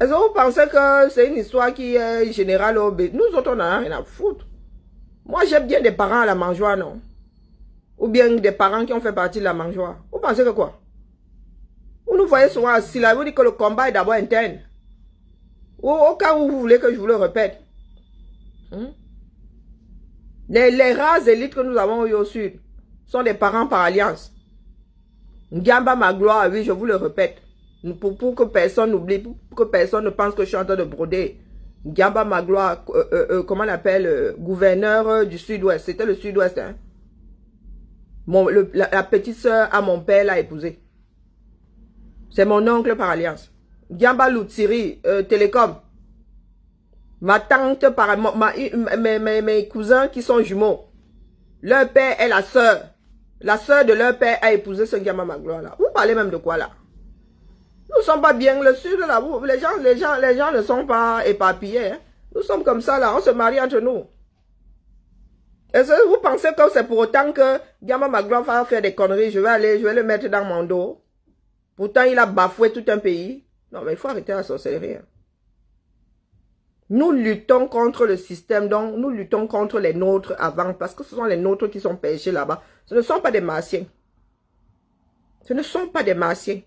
Est-ce que vous pensez que c'est une histoire qui est générale au B? Nous autres, on n'en a rien à foutre. Moi, j'aime bien des parents à la mangeoire, non? Ou bien des parents qui ont fait partie de la mangeoire. Vous pensez que quoi? Vous nous voyez souvent assis là, vous dites que le combat est d'abord interne. Ou au cas où vous voulez que je vous le répète. Les rares élites que nous avons eu au Sud sont des parents par alliance. Ngamba Magloire, oui, je vous le répète. Pour que personne n'oublie, pour que personne ne pense que je suis en train de broder. Ngamba Magloire, comment on l'appelle, gouverneur du Sud-Ouest. C'était le Sud-Ouest, hein. La petite sœur à mon père l'a épousé. C'est mon oncle par alliance. Ngamba Loutiri, Télécom. Ma tante, mes cousins qui sont jumeaux. Leur père est la sœur. La sœur de leur père a épousé ce Ngamba Magloire là. Vous parlez même de quoi là? Nous ne sommes pas bien le Sud là. Les gens ne sont pas éparpillés. Hein. Nous sommes comme ça là. On se marie entre nous. Est-ce que vous pensez que c'est pour autant que Ngamba Magloire va faire des conneries? Je vais le mettre dans mon dos. Pourtant, il a bafoué tout un pays. Non, mais il faut arrêter la sorcellerie. Hein. Nous luttons contre le système, donc nous luttons contre les nôtres avant, parce que ce sont les nôtres qui sont pêchés là-bas. Ce ne sont pas des martiens. Ce ne sont pas des martiens.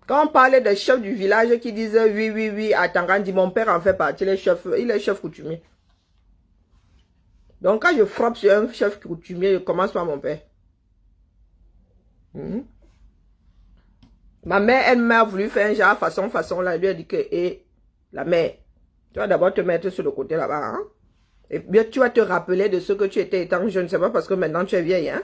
Quand on parlait des chefs du village qui disaient oui, à Tangandi, mon père en fait partie, il est chef coutumier. Donc quand je frappe sur un chef coutumier, je commence par mon père. Ma mère, elle m'a voulu faire un genre façon là, elle lui a dit que, la mère, Tu vas d'abord te mettre sur le côté là-bas. Hein? Et bien, tu vas te rappeler de ce que tu étais étant jeune. C'est pas parce que maintenant tu es vieille. Hein?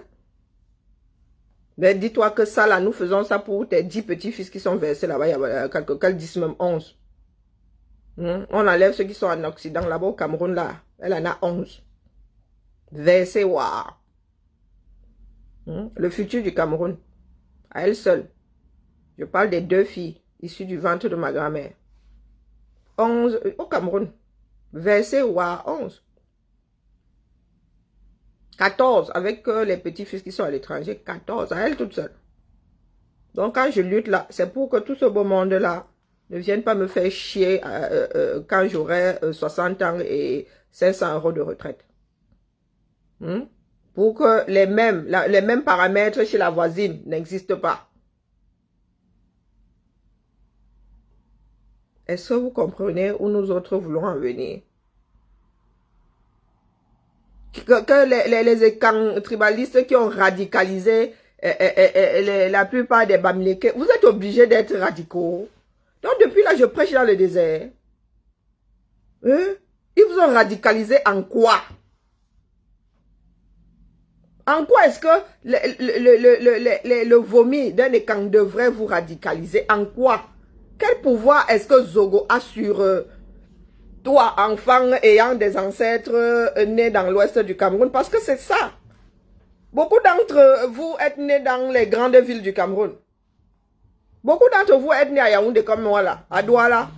Mais dis-toi que ça, là, nous faisons ça pour tes 10 petits-fils qui sont versés là-bas. Il y a quelques 10, même 11. On enlève ceux qui sont en Occident, là-bas au Cameroun, là. Elle en a 11. Versés, waouh. Le futur du Cameroun. À elle seule. Je parle des 2 filles issues du ventre de ma grand-mère. 11 au Cameroun. Versés, waouh, 11. 14 avec les petits-fils qui sont à l'étranger. 14 à elle toute seule. Donc quand je lutte là, c'est pour que tout ce beau monde-là ne vienne pas me faire chier quand j'aurai 60 ans et 500 € de retraite. Pour que les mêmes paramètres chez la voisine n'existent pas. Est-ce que vous comprenez où nous autres voulons en venir? Que les écans tribalistes qui ont radicalisé la plupart des Bamileke, vous êtes obligés d'être radicaux. Donc depuis là, je prêche dans le désert. Ils vous ont radicalisé en quoi? En quoi est-ce que le vomi d'un écang devrait vous radicaliser? En quoi? Quel pouvoir est-ce que Zogo a sur toi, enfant ayant des ancêtres nés dans l'ouest du Cameroun? Parce que c'est ça. Beaucoup d'entre vous êtes nés dans les grandes villes du Cameroun. Beaucoup d'entre vous êtes nés à Yaoundé comme moi là, à Douala.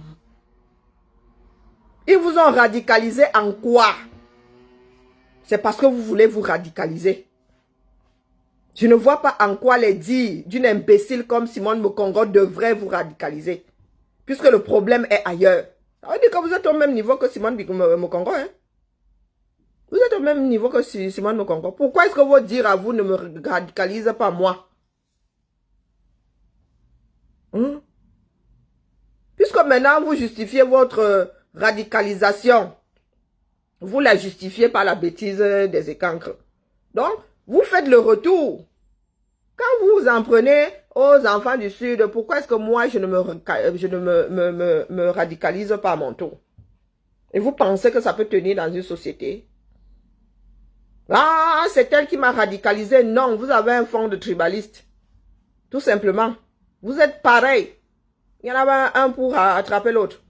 Ils vous ont radicalisé en quoi? C'est parce que vous voulez vous radicaliser. Je ne vois pas en quoi les dires d'une imbécile comme Simone Mokongo devraient vous radicaliser. Puisque le problème est ailleurs. Ça veut dire que vous êtes au même niveau que Simone Mokongo. Hein? Vous êtes au même niveau que Simone Mokongo. Pourquoi est-ce que vos dires à vous ne me radicalisent pas moi? Puisque maintenant vous justifiez votre radicalisation. Vous la justifiez par la bêtise des écancres. Donc, vous faites le retour. Quand vous en prenez aux enfants du Sud, pourquoi est-ce que moi, je ne me radicalise pas à mon tour? Et vous pensez que ça peut tenir dans une société? Ah, c'est elle qui m'a radicalisé. Non, vous avez un fond de tribaliste. Tout simplement. Vous êtes pareil. Il y en a pas un pour attraper l'autre.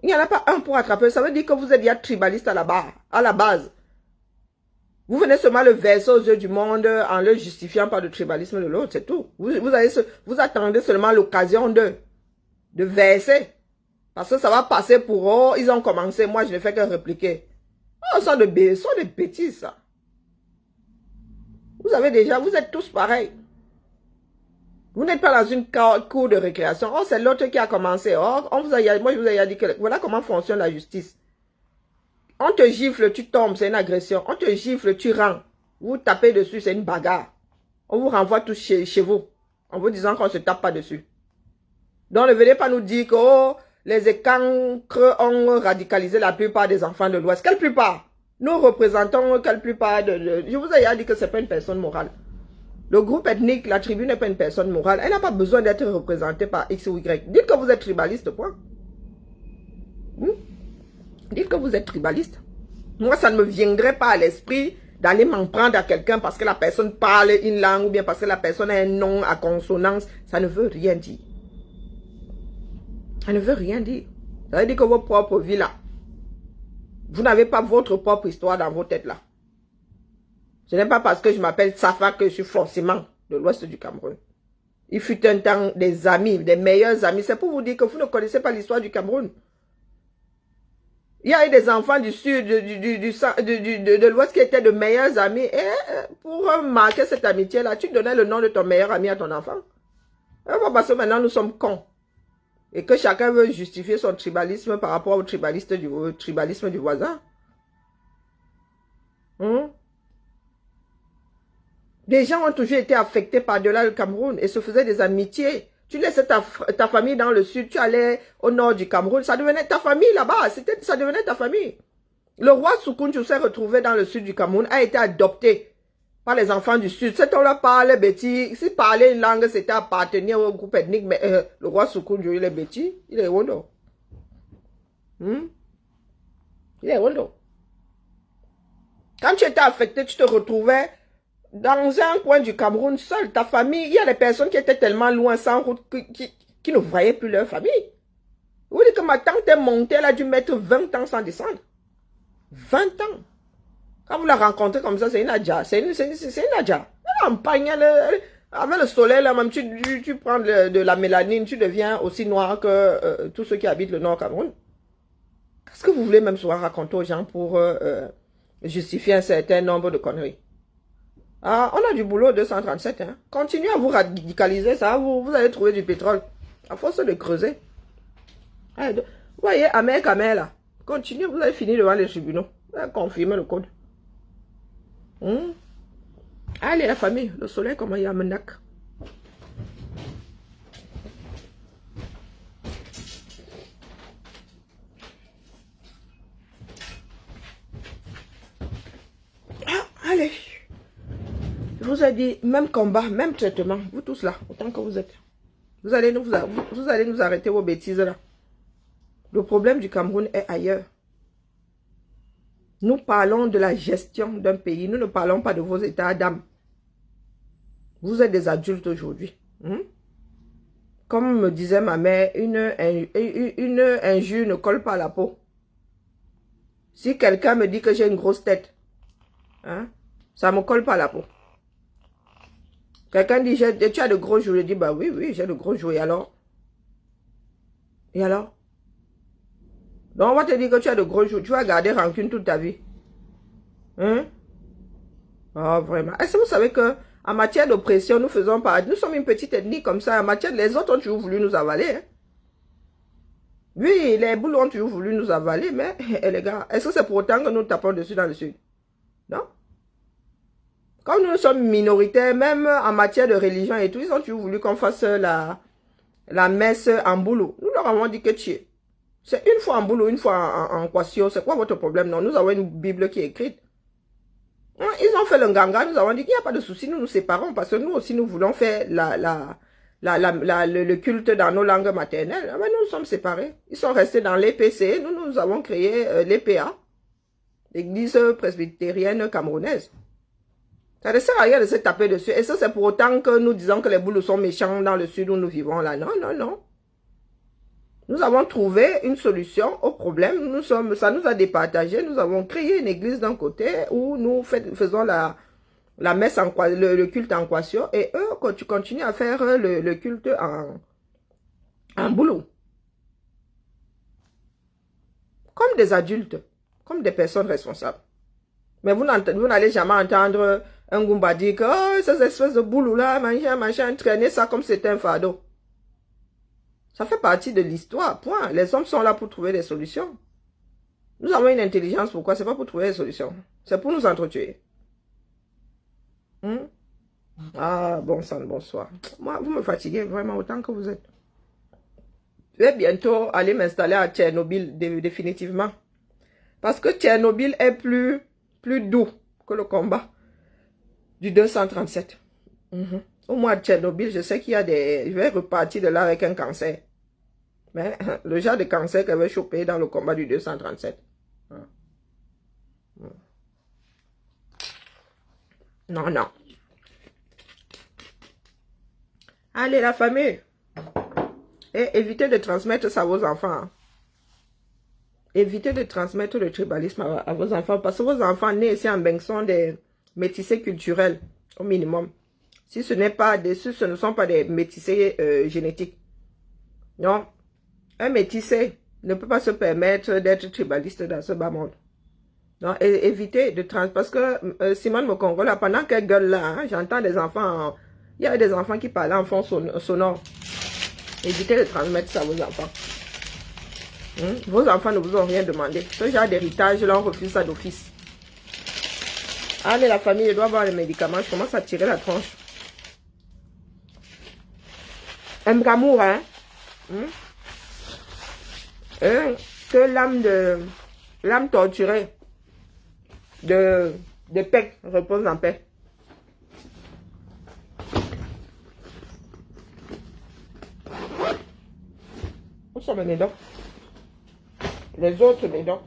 Il n'y en a pas un pour attraper. Ça veut dire que vous êtes déjà tribaliste à la base. Vous venez seulement le verser aux yeux du monde en le justifiant par le tribalisme de l'autre, c'est tout. Vous attendez seulement l'occasion de verser. Parce que ça va passer pour eux. Ils ont commencé, moi je ne fais que répliquer. Oh, ce sont des bêtises, ça. Vous êtes tous pareils. Vous n'êtes pas dans une cour de récréation. Oh, c'est l'autre qui a commencé. Oh, moi je vous ai dit que voilà comment fonctionne la justice. On te gifle, tu tombes, c'est une agression. On te gifle, tu rends. Vous tapez dessus, c'est une bagarre. On vous renvoie tous chez vous. En vous disant qu'on ne se tape pas dessus. Donc ne venez pas nous dire que oh, les écancres ont radicalisé la plupart des enfants de l'Ouest. Quelle plupart? Nous représentons quelle plupart je vous ai dit que ce n'est pas une personne morale. Le groupe ethnique, la tribu n'est pas une personne morale. Elle n'a pas besoin d'être représentée par X ou Y. Dites que vous êtes tribaliste, point. Dites que vous êtes tribaliste. Moi, ça ne me viendrait pas à l'esprit d'aller m'en prendre à quelqu'un parce que la personne parle une langue ou bien parce que la personne a un nom à consonance. Ça ne veut rien dire. Ça ne veut rien dire. Ça veut dire que vos propres vies là, vous n'avez pas votre propre histoire dans vos têtes là. Ce n'est pas parce que je m'appelle Safa que je suis forcément de l'ouest du Cameroun. Il fut un temps des amis, des meilleurs amis. C'est pour vous dire que vous ne connaissez pas l'histoire du Cameroun. Il y a eu des enfants du sud, de l'ouest qui étaient de meilleurs amis. Et pour marquer cette amitié-là, tu donnais le nom de ton meilleur ami à ton enfant. Parce que maintenant nous sommes cons. Et que chacun veut justifier son tribalisme par rapport au tribalisme du voisin. Des gens ont toujours été affectés par-delà le Cameroun et se faisaient des amitiés. Tu laissais ta famille dans le sud, tu allais au nord du Cameroun, ça devenait ta famille là-bas, ça devenait ta famille. Le roi Soukounjou s'est retrouvé dans le sud du Cameroun, a été adopté par les enfants du sud. Cet homme-là parlait bêtis, si parler une langue, c'était appartenir au groupe ethnique, mais le roi Soukounjou, il est bêtis, il est Wondo. Il est Waldo. Quand tu étais affecté, tu te retrouvais dans un coin du Cameroun seul. Ta famille, il y a des personnes qui étaient tellement loin sans route qui ne voyaient plus leur famille. Vous dites que ma tante est montée, elle a dû mettre 20 ans sans descendre. 20 ans. Quand vous la rencontrez comme ça, c'est une Adja. C'est une Adja. Elle empagne, avec le soleil, là, même tu prends de la mélanine, tu deviens aussi noir que tous ceux qui habitent le Nord Cameroun. Qu'est-ce que vous voulez même souvent raconter aux gens pour justifier un certain nombre de conneries? Ah, on a du boulot 237. Hein. Continuez à vous radicaliser, ça, vous allez trouver du pétrole. À force de creuser. Vous voyez, Amer Kamer, là. Continuez, vous allez finir devant les tribunaux. Vous allez confirmer le code. Allez, la famille, le soleil, comment il y a Menak. Allez. Je vous ai dit, même combat, même traitement. Vous tous là, autant que vous êtes. Vous allez nous arrêter vos bêtises là. Le problème du Cameroun est ailleurs. Nous parlons de la gestion d'un pays. Nous ne parlons pas de vos états d'âme. Vous êtes des adultes aujourd'hui. Comme me disait ma mère, une injure ne colle pas à la peau. Si quelqu'un me dit que j'ai une grosse tête, ça ne me colle pas à la peau. Quelqu'un dit, tu as de gros joues. Je dis, bah oui, j'ai de gros joues. Et alors? Et alors? Donc, on va te dire que tu as de gros joues. Tu vas garder rancune toute ta vie. Oh, vraiment. Est-ce que vous savez que en matière d'oppression, nous faisons pas. Nous sommes une petite ethnie comme ça. En matière, les autres ont toujours voulu nous avaler. Oui, les boules ont toujours voulu nous avaler. Mais, les gars, est-ce que c'est pour autant que nous tapons dessus dans le sud? Non? Comme nous sommes minoritaires, même en matière de religion et tout, ils ont toujours voulu qu'on fasse la messe en boulot. Nous leur avons dit que tu es. C'est une fois en boulot, une fois en quasio. C'est quoi votre problème? Non, nous avons une Bible qui est écrite. Ils ont fait le nganga, nous avons dit qu'il n'y a pas de souci, nous nous séparons parce que nous aussi nous voulons faire le culte dans nos langues maternelles. Mais nous sommes séparés. Ils sont restés dans l'EPC, nous avons créé l'EPA, l'église presbytérienne camerounaise. Ça ne sert à rien de se taper dessus. Et ça, c'est pour autant que nous disons que les boules sont méchants dans le sud où nous vivons là. Non, non, non. Nous avons trouvé une solution au problème. Ça nous a départagé. Nous avons créé une église d'un côté où nous faisons la messe, le culte en quasio. Et eux, tu continues à faire le culte en boulot. Comme des adultes, comme des personnes responsables. Mais vous n'allez jamais entendre un Goumba dire que oh, ces espèces de boulot là, machin, traîner ça comme c'était un fardeau. Ça fait partie de l'histoire, point. Les hommes sont là pour trouver des solutions. Nous avons une intelligence, pourquoi? C'est pas pour trouver des solutions. C'est pour nous entretuer. Ah, bon sang, bonsoir. Moi, vous me fatiguez vraiment autant que vous êtes. Je vais bientôt aller m'installer à Tchernobyl, définitivement. Parce que Tchernobyl est plus doux que le combat du 237. Au mois de Tchernobyl, je sais qu'il y a des... Je vais repartir de là avec un cancer. Mais le genre de cancer qu'elle va choper dans le combat du 237. Non, non. Allez, la famille. Et évitez de transmettre ça à vos enfants. Évitez de transmettre le tribalisme à vos enfants. Parce que vos enfants nés ici en Beng sont des métissés culturels, au minimum. Si ce ne sont pas des métissés génétiques. Non. Un métissé ne peut pas se permettre d'être tribaliste dans ce bas monde. Non, évitez de parce que Simone Mokongo, là, pendant qu'elle gueule là, j'entends des enfants, il y a des enfants qui parlent en fond sonore. Évitez de transmettre ça à vos enfants. Vos enfants ne vous ont rien demandé. Ce genre d'héritage, là, on refuse ça d'office. Allez, la famille, je dois avoir les médicaments. Je commence à tirer la tronche. Un bramour, hein? Que l'âme torturée de paix repose en paix. Où sont mes dents? Les autres, les dents.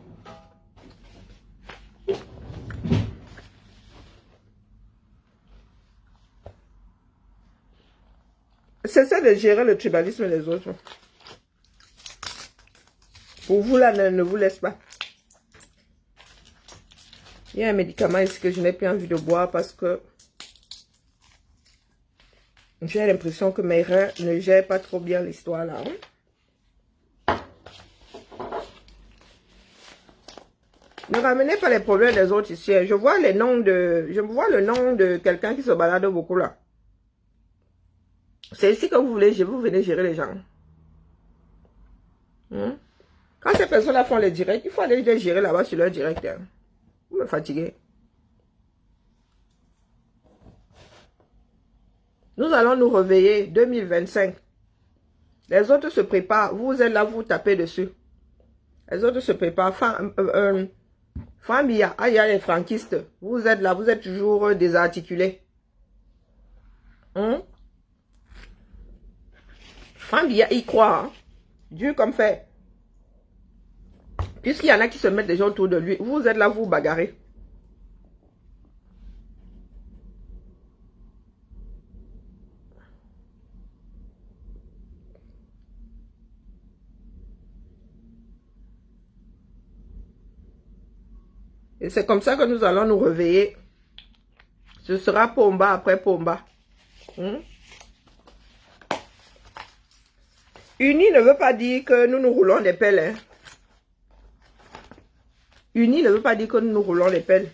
Cessez de gérer le tribalisme des autres. Pour vous, là, ne vous laisse pas. Il y a un médicament ici que je n'ai plus envie de boire parce que j'ai l'impression que mes reins ne gèrent pas trop bien l'histoire là. Ne ramenez pas les problèmes des autres ici. Je vois les noms de... Je vois le nom de quelqu'un qui se balade beaucoup là. C'est ici que vous voulez, vous venez gérer les gens. Quand ces personnes-là font les directs, il faut aller les gérer là-bas sur leur direct. Vous me fatiguez. Nous allons nous réveiller 2025. Les autres se préparent. Vous êtes là, vous tapez dessus. Les autres se préparent. Famille, il y a les franquistes. Vous êtes là, vous êtes toujours désarticulés. Famille, il croit. Hein? Dieu comme fait. Puisqu'il y en a qui se mettent déjà autour de lui, vous êtes là, vous bagarrez. Et c'est comme ça que nous allons nous réveiller. Ce sera Pomba après Pomba. Uni ne veut pas dire que nous nous roulons des pelles. Hein. Uni ne veut pas dire que nous nous roulons les pelles.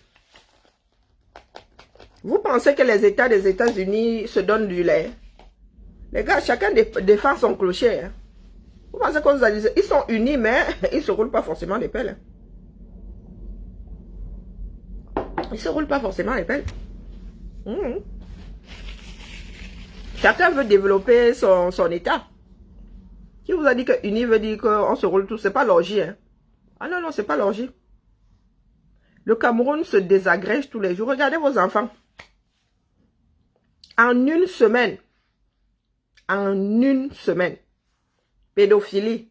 Vous pensez que les États des États-Unis se donnent du lait? Les gars, chacun défend son clocher. Hein. Vous pensez qu'on nous a dit, ils sont unis, mais ils ne se roulent pas forcément les pelles. Ils ne se roulent pas forcément les pelles. Chacun veut développer son État. Qui vous a dit que uni veut dire qu'on se roule tous? C'est pas l'orgie. Hein. Ah non, non, c'est pas l'orgie. Le Cameroun se désagrège tous les jours. Regardez vos enfants. En une semaine, pédophilie.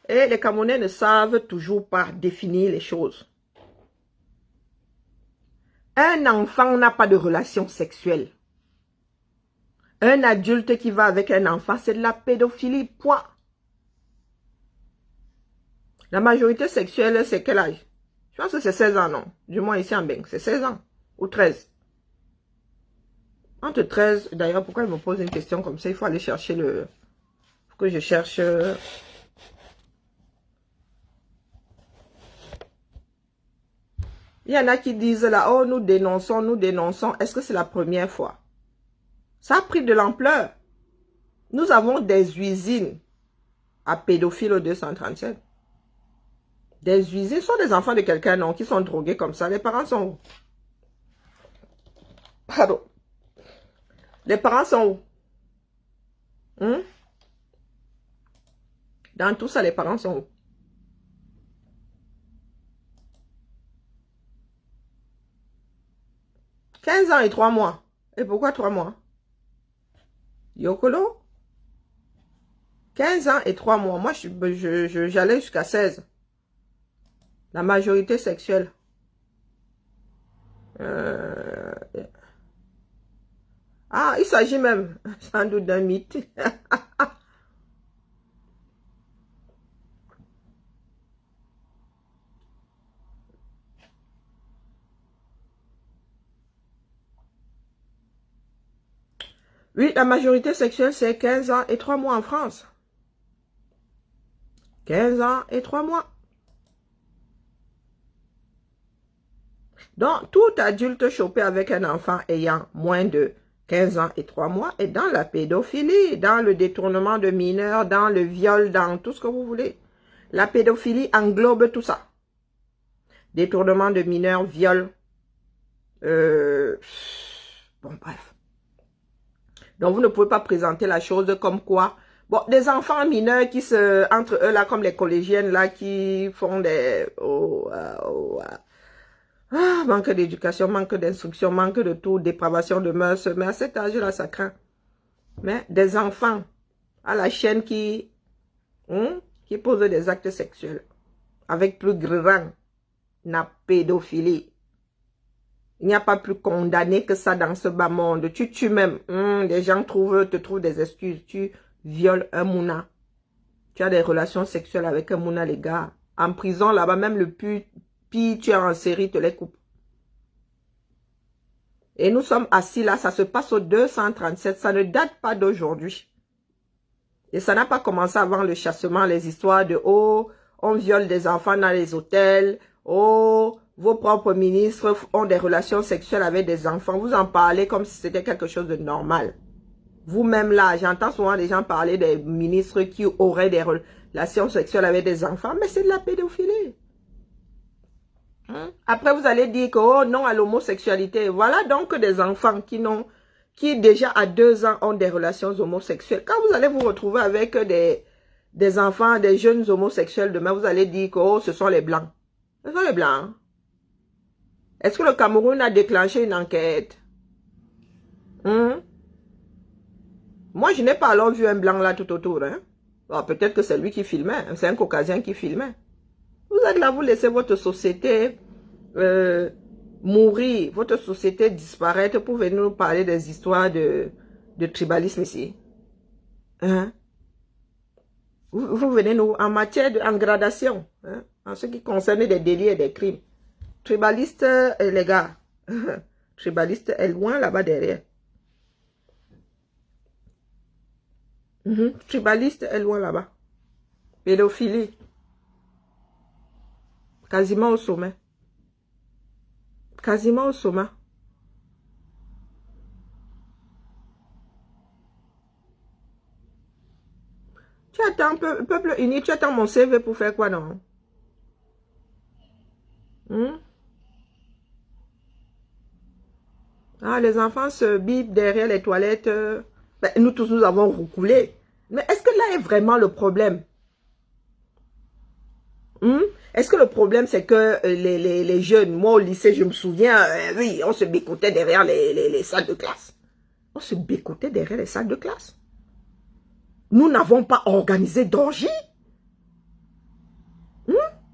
Et les Camerounais ne savent toujours pas définir les choses. Un enfant n'a pas de relation sexuelle. Un adulte qui va avec un enfant, c'est de la pédophilie, point. La majorité sexuelle, c'est quel âge? Je pense que c'est 16 ans, non? Du moins ici en Beng, c'est 16 ans ou 13. Entre 13, d'ailleurs, pourquoi il me pose une question comme ça? Il faut aller chercher le... Faut que je cherche... Il y en a qui disent là, oh, nous dénonçons, nous dénonçons. Est-ce que c'est la première fois? Ça a pris de l'ampleur. Nous avons des usines à pédophiles au 237. Des usines sont des enfants de quelqu'un, non, qui sont drogués comme ça. Les parents sont où? Pardon. Les parents sont où? Dans tout ça, les parents sont où? « 15 ans et 3 mois. Et pourquoi 3 mois? Yokolo? 15 ans et 3 mois. Moi, j'allais jusqu'à 16. La majorité sexuelle. Ah, il s'agit même, sans doute, d'un mythe. Oui, la majorité sexuelle, c'est 15 ans et 3 mois en France. 15 ans et 3 mois. Donc, tout adulte chopé avec un enfant ayant moins de 15 ans et 3 mois est dans la pédophilie, dans le détournement de mineurs, dans le viol, dans tout ce que vous voulez. La pédophilie englobe tout ça. Détournement de mineurs, viol. Bon, bref. Donc, vous ne pouvez pas présenter la chose comme quoi... Bon, des enfants mineurs qui se... Entre eux, là, comme les collégiennes, là, qui font des... manque d'éducation, manque d'instruction, manque de tout, dépravation de mœurs. Mais à cet âge-là, ça craint. Mais des enfants à la chaîne qui posent des actes sexuels. avec plus grand, la pédophilie. Il n'y a pas plus condamné que ça dans ce bas monde. Tu tues même. Les gens te trouvent des excuses. Tu violes un mouna. Tu as des relations sexuelles avec un mouna, les gars. En prison, là-bas, même le plus tu es en série, te les coupe. Et nous sommes assis là, ça se passe au 237. Ça ne date pas d'aujourd'hui. Et ça n'a pas commencé avant le chassement, les histoires de « Oh, on viole des enfants dans les hôtels. Oh, vos propres ministres ont des relations sexuelles avec des enfants. » Vous en parlez comme si c'était quelque chose de normal. Vous-même là, j'entends souvent des gens parler des ministres qui auraient des relations sexuelles avec des enfants. Mais c'est de la pédophilie. Après, vous allez dire que oh non à l'homosexualité. Voilà donc des enfants qui déjà à 2 ans ont des relations homosexuelles. Quand vous allez vous retrouver avec des enfants, des jeunes homosexuels demain, vous allez dire que oh, ce sont les blancs. Ce sont les blancs. Est-ce que le Cameroun a déclenché une enquête? Moi, je n'ai pas alors vu un blanc là tout autour. Hein? Oh, peut-être que c'est lui qui filmait. C'est un Caucasien qui filmait. Vous êtes là, vous laissez votre société mourir, votre société disparaître pour venir nous parler des histoires de tribalisme ici. Hein? Vous venez nous, en matière en gradation, hein, en ce qui concerne des délits et des crimes. Tribaliste, les gars, tribaliste est loin là-bas derrière. Tribaliste est loin là-bas. Pédophilie. Quasiment au sommet. Quasiment au sommet. Tu attends, peuple uni, tu attends mon CV pour faire quoi, non? Ah, les enfants se bipent derrière les toilettes. Ben, nous tous, nous avons reculé. Mais est-ce que là est vraiment le problème? Est-ce que le problème, c'est que les jeunes, moi au lycée, je me souviens, oui, on se bécotait derrière les salles de classe. On se bécotait derrière les salles de classe. Nous n'avons pas organisé d'orgie.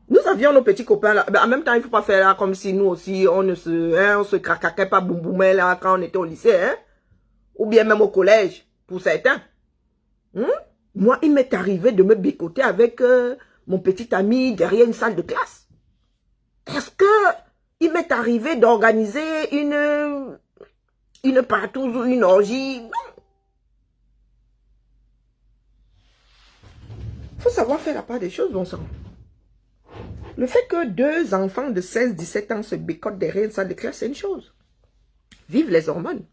Nous avions nos petits copains là. Ben, en même temps, il ne faut pas faire là comme si nous aussi, on se craquait pas boum boum là quand on était au lycée. Hein? Ou bien même au collège, pour certains. Moi, il m'est arrivé de me bécoter avec mon petit ami derrière une salle de classe. Est-ce que il m'est arrivé d'organiser une partouze ou une orgie? Non. Il faut savoir faire la part des choses, bon sang. Le fait que 2 enfants de 16-17 ans se bécotent derrière une salle de classe, c'est une chose. Vive les hormones.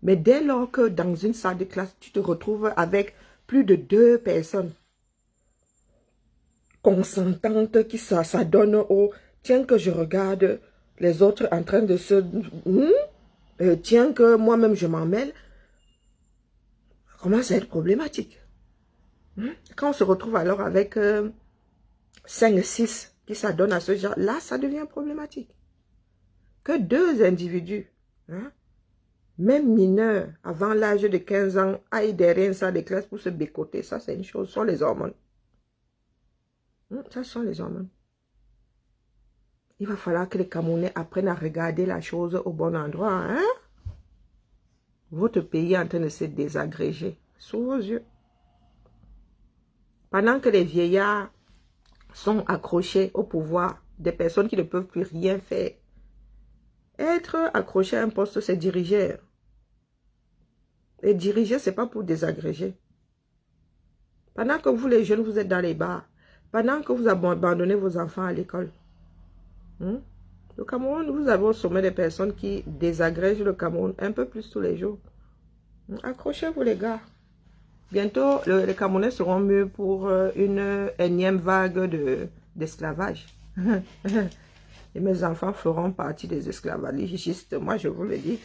Mais dès lors que dans une salle de classe, tu te retrouves avec plus de 2 personnes consentantes qui s'adonnent au « tiens que je regarde les autres en train de se... tiens que moi-même je m'en mêle », commence à être problématique. Quand on se retrouve alors avec 5-6 qui s'adonnent à ce genre, là ça devient problématique. Que 2 individus, même mineurs, avant l'âge de 15 ans, aillent derrière une salle de classe pour se bécoter, ça c'est une chose, ce sont les hormones. Ça sont les hormones. Il va falloir que les Camerounais apprennent à regarder la chose au bon endroit. Hein? Votre pays est en train de se désagréger sous vos yeux. Pendant que les vieillards sont accrochés au pouvoir, des personnes qui ne peuvent plus rien faire. Être accroché à un poste, c'est diriger. Et diriger, ce n'est pas pour désagréger. Pendant que vous, les jeunes, vous êtes dans les bars, pendant que vous abandonnez vos enfants à l'école, le Cameroun, vous avez au sommet des personnes qui désagrègent le Cameroun un peu plus tous les jours. Accrochez-vous les gars. Bientôt, les Camerounais seront mieux pour une énième vague d'esclavage. Et mes enfants feront partie des esclavagistes. Moi, je vous le dis.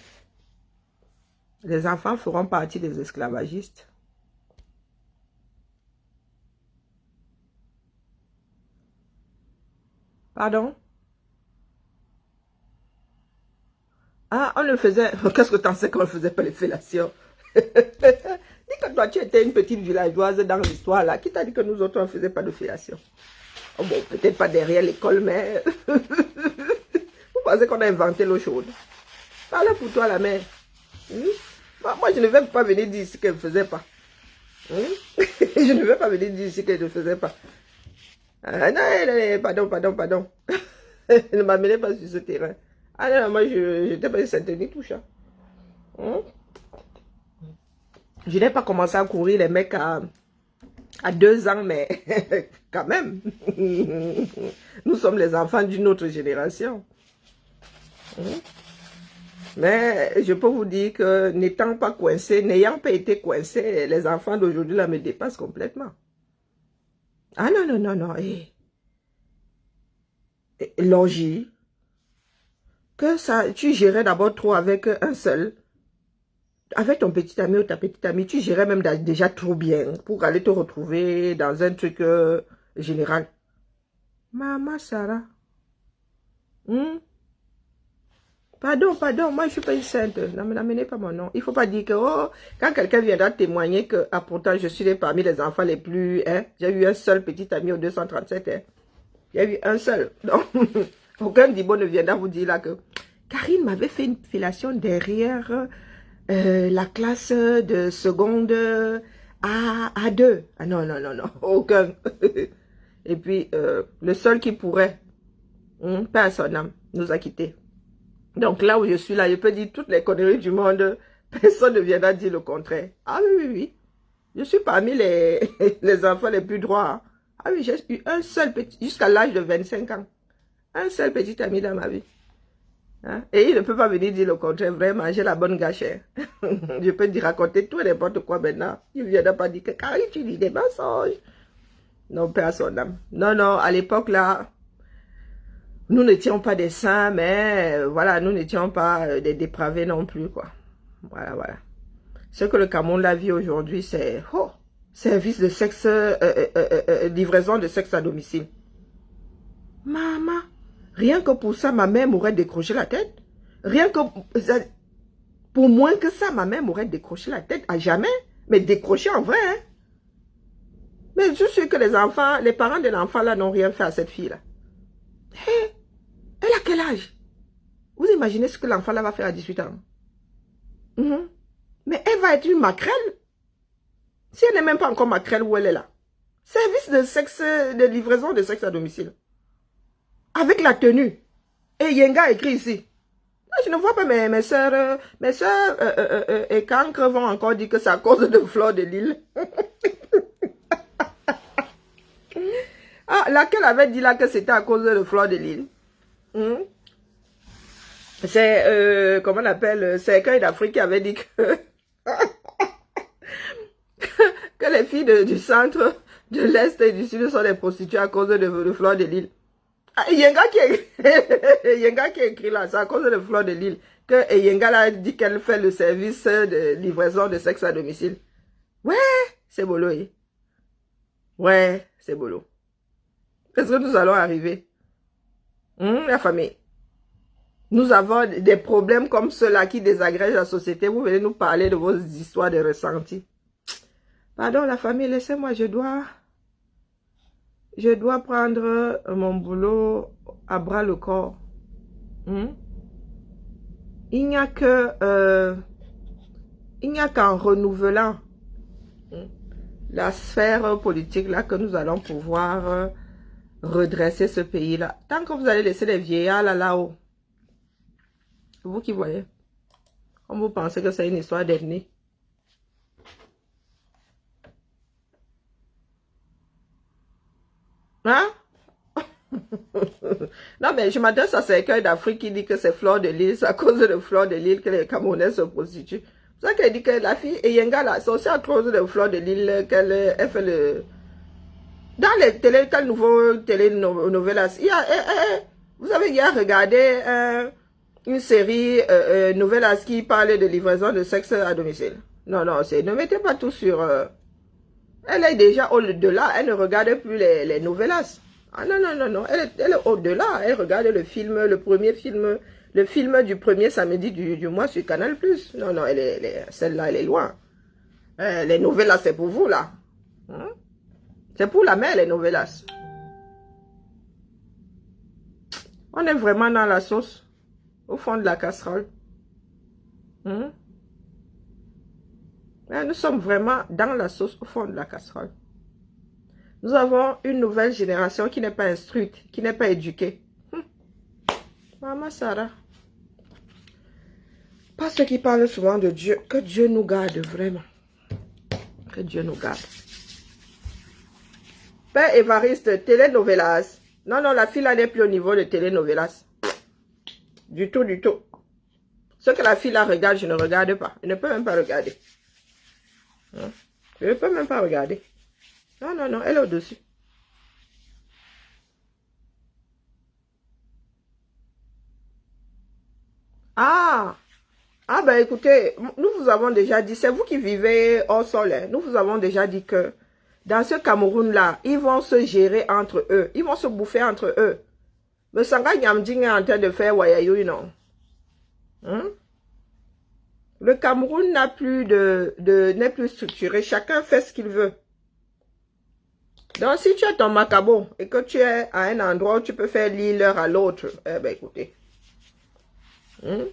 Les enfants feront partie des esclavagistes. Pardon? Ah, on le faisait. Qu'est-ce que tu en sais qu'on ne faisait pas les fellations? Dis que toi, tu étais une petite villageoise dans l'histoire là. Qui t'a dit que nous autres, on ne faisait pas de fellation? Oh, bon, peut-être pas derrière l'école, mais... Vous pensez qu'on a inventé l'eau chaude? Parlez pour toi, la mère. Moi, je ne vais pas venir dire ici qu'elle ne faisait pas. Je ne vais pas venir dire ici qu'elle ne faisait pas. Non, pardon. Ne m'amenez pas sur ce terrain. Ah non, moi, je n'étais pas Saint-Denis touche. Je n'ai pas commencé à courir les mecs à 2 ans, mais quand même. Nous sommes les enfants d'une autre génération. Mais je peux vous dire que n'étant pas coincé, n'ayant pas été coincé, les enfants d'aujourd'hui là me dépassent complètement. Ah non. Logis. Que ça, tu gérais d'abord trop avec un seul. Avec ton petit ami ou ta petite amie, tu gérais même déjà trop bien pour aller te retrouver dans un truc général. Maman Sarah. Pardon, moi je suis pas une sainte, n'amenez pas mon nom. Il faut pas dire que, oh, quand quelqu'un viendra témoigner que, ah pourtant je suis parmi les enfants les plus, j'ai eu un seul petit ami au 237, j'ai eu un seul. Donc, aucun Dibo ne viendra vous dire là que, Karine m'avait fait une fellation derrière la classe de seconde à 2. Ah non, aucun. Et puis, le seul qui pourrait, pas à son âme, nous a quittés. Donc là où je suis là, je peux dire toutes les conneries du monde. Personne ne viendra dire le contraire. Ah oui. Je suis parmi les enfants les plus droits. Hein. Ah oui, j'ai eu un seul petit, jusqu'à l'âge de 25 ans. Un seul petit ami dans ma vie. Hein? Et il ne peut pas venir dire le contraire. Vraiment, j'ai la bonne gâchette. Je peux dire raconter tout et n'importe quoi maintenant. Il ne viendra pas dire que Karine, tu dis des mensonges. Non, père à son âme. Non, à l'époque là... Nous n'étions pas des saints, mais voilà, nous n'étions pas des dépravés non plus, quoi. Voilà. Ce que le Cameroun la vie aujourd'hui, c'est service de sexe, livraison de sexe à domicile. Maman, rien que pour ça, ma mère m'aurait décroché la tête. Rien que pour moins que ça, ma mère m'aurait décroché la tête à jamais. Mais décroché en vrai, hein. Mais je suis que les parents de l'enfant là n'ont rien fait à cette fille là. Hey, elle a quel âge? Vous imaginez ce que l'enfant là va faire à 18 ans? Mais elle va être une maquerelle. Si elle n'est même pas encore maquerelle, où elle est là? Service de sexe, de livraison de sexe à domicile. Avec la tenue. Et Yenga écrit ici. Je ne vois pas mes soeurs et Cancre vont encore dire que c'est à cause de Fleur de Lille. Ah, laquelle avait dit là que c'était à cause de Fleur de Lille? C'est, comment on appelle, c'est Écueil d'Afrique qui avait dit que, que les filles du centre, de l'Est et du Sud sont des prostituées à cause de Fleur de Lille. Ah, Yenga qui a écrit là, c'est à cause de Fleur de Lille que Yenga a dit qu'elle fait le service de livraison de sexe à domicile. Ouais, c'est bolo. Ouais, c'est bolo. Est-ce que nous allons arriver? La famille. Nous avons des problèmes comme ceux-là qui désagrègent la société. Vous venez nous parler de vos histoires de ressentis. Pardon, la famille, laissez-moi, je dois prendre mon boulot à bras le corps. Il n'y a qu'en renouvelant la sphère politique là que nous allons pouvoir redresser ce pays-là. Tant que vous allez laisser les vieillards là-haut, vous qui voyez, comme vous pensez que c'est une histoire d'ethnie. Hein? Non, mais je m'adresse à ces Écueil d'Afrique qui dit que c'est Fleur de Lille, c'est à cause de Fleur de Lille que les Camerounais se prostituent. C'est ça qu'elle dit que la fille Yenga là, c'est aussi à cause de Fleur de Lille qu'elle fait le... Dans les télé, quel nouveau télénovelas, vous avez hier regardé une série novelas qui parlait de livraison de sexe à domicile. Non, ne mettez pas tout sur... Elle est déjà au-delà, elle ne regarde plus les novelas. Ah non, elle est au-delà, elle regarde le film, le film du premier samedi du mois sur Canal+. Non, celle-là, elle est loin. Les novelas, c'est pour vous, là. C'est pour la mère, les novelas. On est vraiment dans la sauce, au fond de la casserole. Hein? Nous sommes vraiment dans la sauce, au fond de la casserole. Nous avons une nouvelle génération qui n'est pas instruite, qui n'est pas éduquée. Maman Sarah. Parce qu'ils parlent souvent de Dieu. Que Dieu nous garde vraiment. Que Dieu nous garde. Père Évariste, telenovelas. Non, non, la fille là n'est plus au niveau de telenovelas. Du tout, du tout. Ce que la fille là regarde, je ne regarde pas. Je ne peux même pas regarder. Hein? Je ne peux même pas regarder. Non, non, non, elle est au-dessus. Ah! Ah ben écoutez, nous vous avons déjà dit, c'est vous qui vivez au sol, hein. Nous vous avons déjà dit que dans ce Cameroun-là, ils vont se gérer entre eux. Ils vont se bouffer entre eux. Le Sanga Nyamding est en train de faire Wayayou, non? Hein? Le Cameroun n'a plus n'est plus structuré. Chacun fait ce qu'il veut. Donc si tu as ton macabo et que tu es à un endroit où tu peux faire l'île à l'autre, eh ben écoutez. Hein?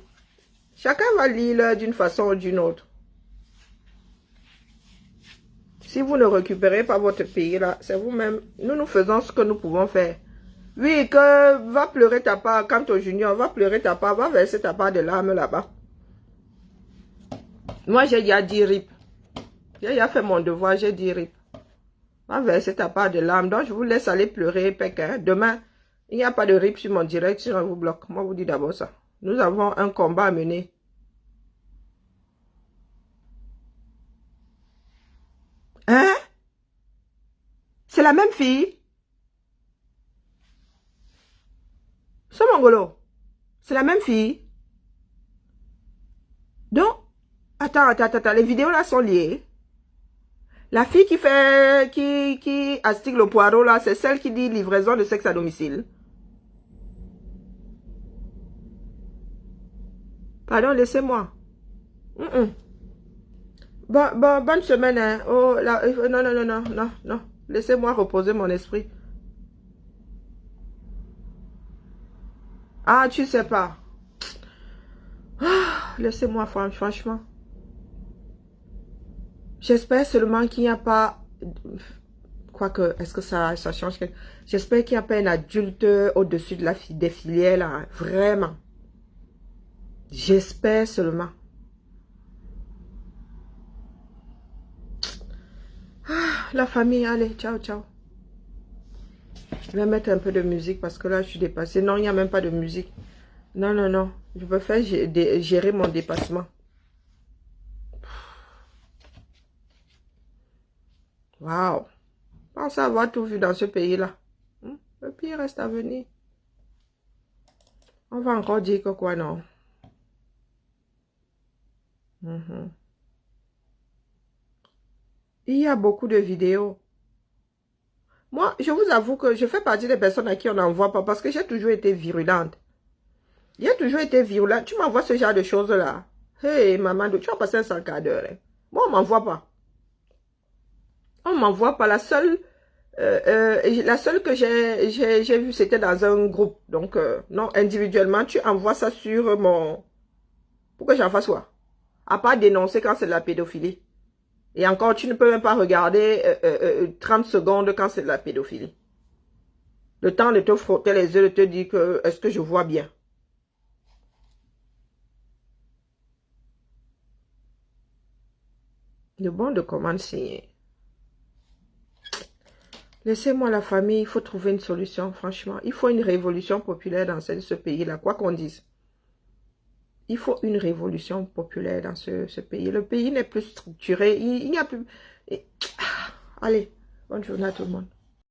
Chacun va lire d'une façon ou d'une autre. Si vous ne récupérez pas votre pays là, c'est vous-même. Nous faisons ce que nous pouvons faire. Oui, que va pleurer ta part, quant au junior, va pleurer ta part, va verser ta part de larmes là-bas. Moi, j'ai déjà dit RIP. J'ai déjà fait mon devoir, j'ai dit RIP. Va verser ta part de larmes. Donc, je vous laisse aller pleurer, Pékin. Demain, il n'y a pas de RIP sur mon direct, sinon je vous bloque. Moi, je vous dis d'abord ça. Nous avons un combat à mener. Hein? C'est la même fille? C'est Mongolo. C'est la même fille? Donc, attends, les vidéos là sont liées. La fille qui astique le poireau là, c'est celle qui dit livraison de sexe à domicile. Pardon, laissez-moi. Bonne semaine, hein. Oh, non. Laissez-moi reposer mon esprit. Ah, tu sais pas. Ah, laissez-moi, franchement. J'espère seulement qu'il n'y a pas... Quoique, est-ce que ça change quelque... J'espère qu'il n'y a pas un adulte au-dessus de des filières, là. Vraiment. J'espère seulement. Ah, la famille, allez, ciao, ciao. Je vais mettre un peu de musique parce que là, je suis dépassée. Non, il n'y a même pas de musique. Non. Je peux faire gérer mon dépassement. Waouh. Pensez avoir tout vu dans ce pays-là. Le pire reste à venir. On va encore dire que quoi, non? Il y a beaucoup de vidéos. Moi, je vous avoue que je fais partie des personnes à qui on n'envoie pas parce que j'ai toujours été virulente. J'ai toujours été virulente. Tu m'envoies ce genre de choses-là. Hey, maman, tu vas passer un sale quart d'heure. Hein. Moi, on m'envoie pas. On m'envoie pas. La seule que j'ai vue, c'était dans un groupe. Donc, non, individuellement, tu envoies ça sur mon... Pour que j'en fasse quoi? À part dénoncer quand c'est de la pédophilie. Et encore, tu ne peux même pas regarder 30 secondes quand c'est de la pédophilie. Le temps de te frotter les yeux, de te dire que est-ce que je vois bien? Le bon de commande signé. Laissez-moi la famille, il faut trouver une solution, franchement. Il faut une révolution populaire dans ce pays-là, quoi qu'on dise. Il faut une révolution populaire dans ce pays. Le pays n'est plus structuré, il n'y a plus... Allez, bonne journée à tout le monde.